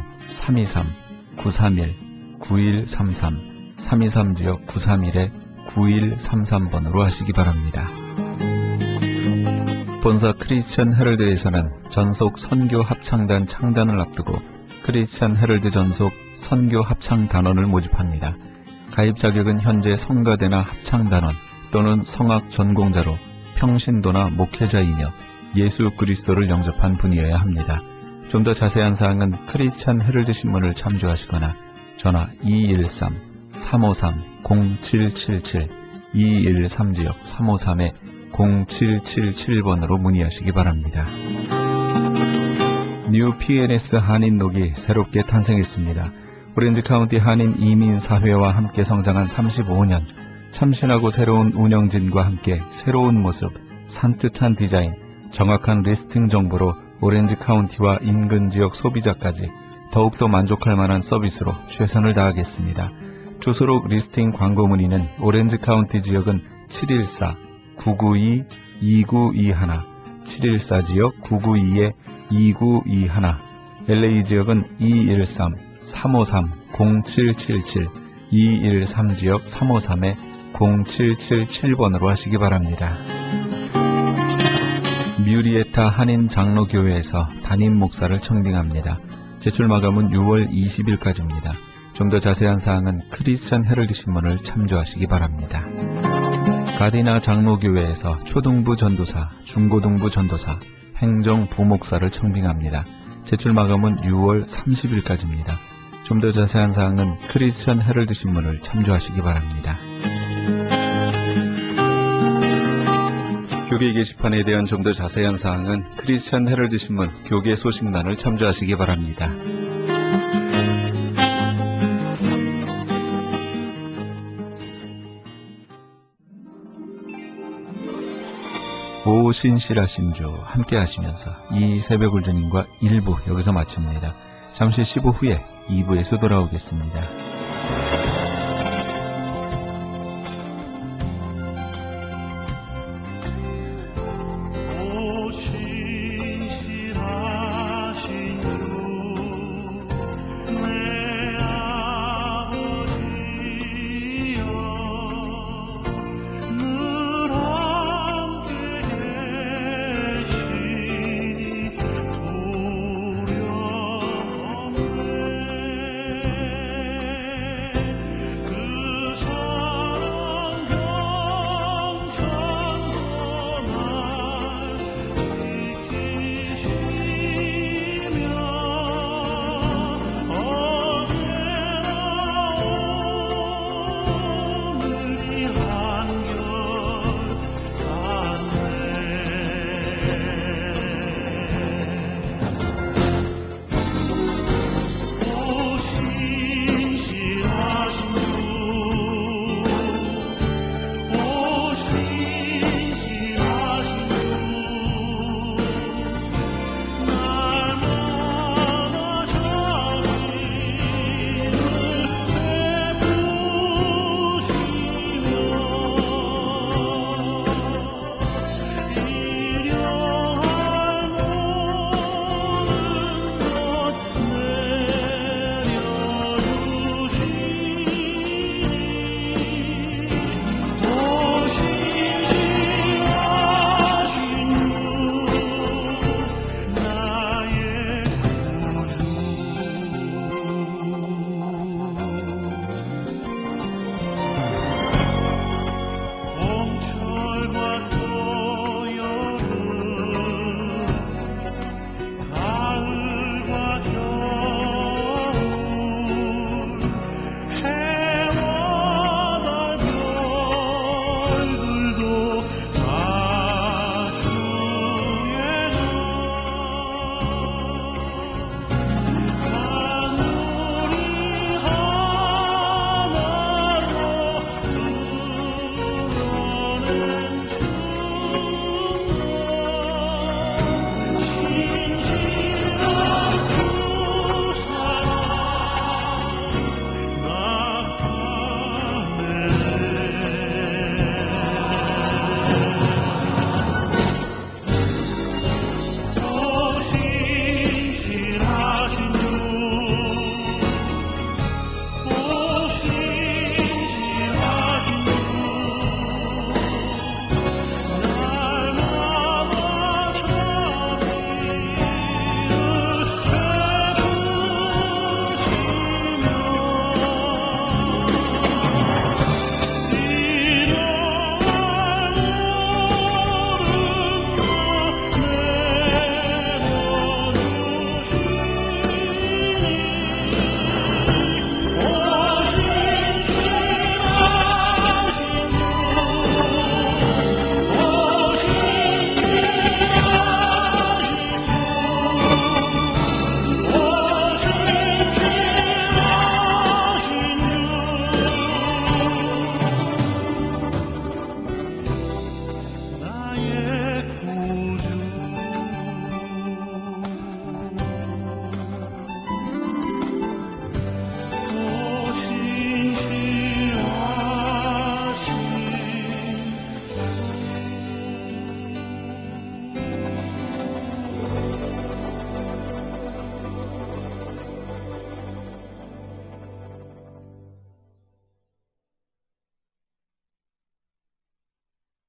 323-931-9133 323지역 931-9133번으로 하시기 바랍니다. 본사 크리스천 헤럴드에서는 전속 선교 합창단 창단을 앞두고 크리스천 헤럴드 전속 선교 합창단원을 모집합니다. 가입 자격은 현재 성가대나 합창단원 또는 성악 전공자로 평신도나 목회자이며 예수 그리스도를 영접한 분이어야 합니다. 좀 더 자세한 사항은 크리스천 헤럴드 신문을 참조하시거나 전화 213-353-0777 213지역 353-0777번으로 문의하시기 바랍니다. 뉴 PNS 한인녹이 새롭게 탄생했습니다. 오렌지 카운티 한인 이민사회와 함께 성장한 35년, 참신하고 새로운 운영진과 함께 새로운 모습, 산뜻한 디자인, 정확한 리스팅 정보로 오렌지 카운티와 인근 지역 소비자까지 더욱더 만족할 만한 서비스로 최선을 다하겠습니다. 주소록 리스팅 광고 문의는 오렌지 카운티 지역은 714-992-2921, 714지역 992-2921, LA 지역은 213-353-0777, 213지역 353-0777번으로 하시기 바랍니다. 뮤리에타 한인 장로교회에서 담임 목사를 청빙합니다. 제출 마감은 6월 20일까지입니다. 좀 더 자세한 사항은 크리스천 헤럴드 신문을 참조하시기 바랍니다. 가디나 장로교회에서 초등부 전도사, 중고등부 전도사, 행정 부목사를 청빙합니다. 제출 마감은 6월 30일까지입니다. 좀 더 자세한 사항은 크리스천 헤럴드 신문을 참조하시기 바랍니다. 교계 게시판에 대한 좀 더 자세한 사항은 크리스천 헤럴드 신문 교계 소식란을 참조하시기 바랍니다. 오신실하 신주 함께 하시면서 이 새벽 울주님과 1부 여기서 마칩니다. 잠시 15 후에 2부에서 돌아오겠습니다.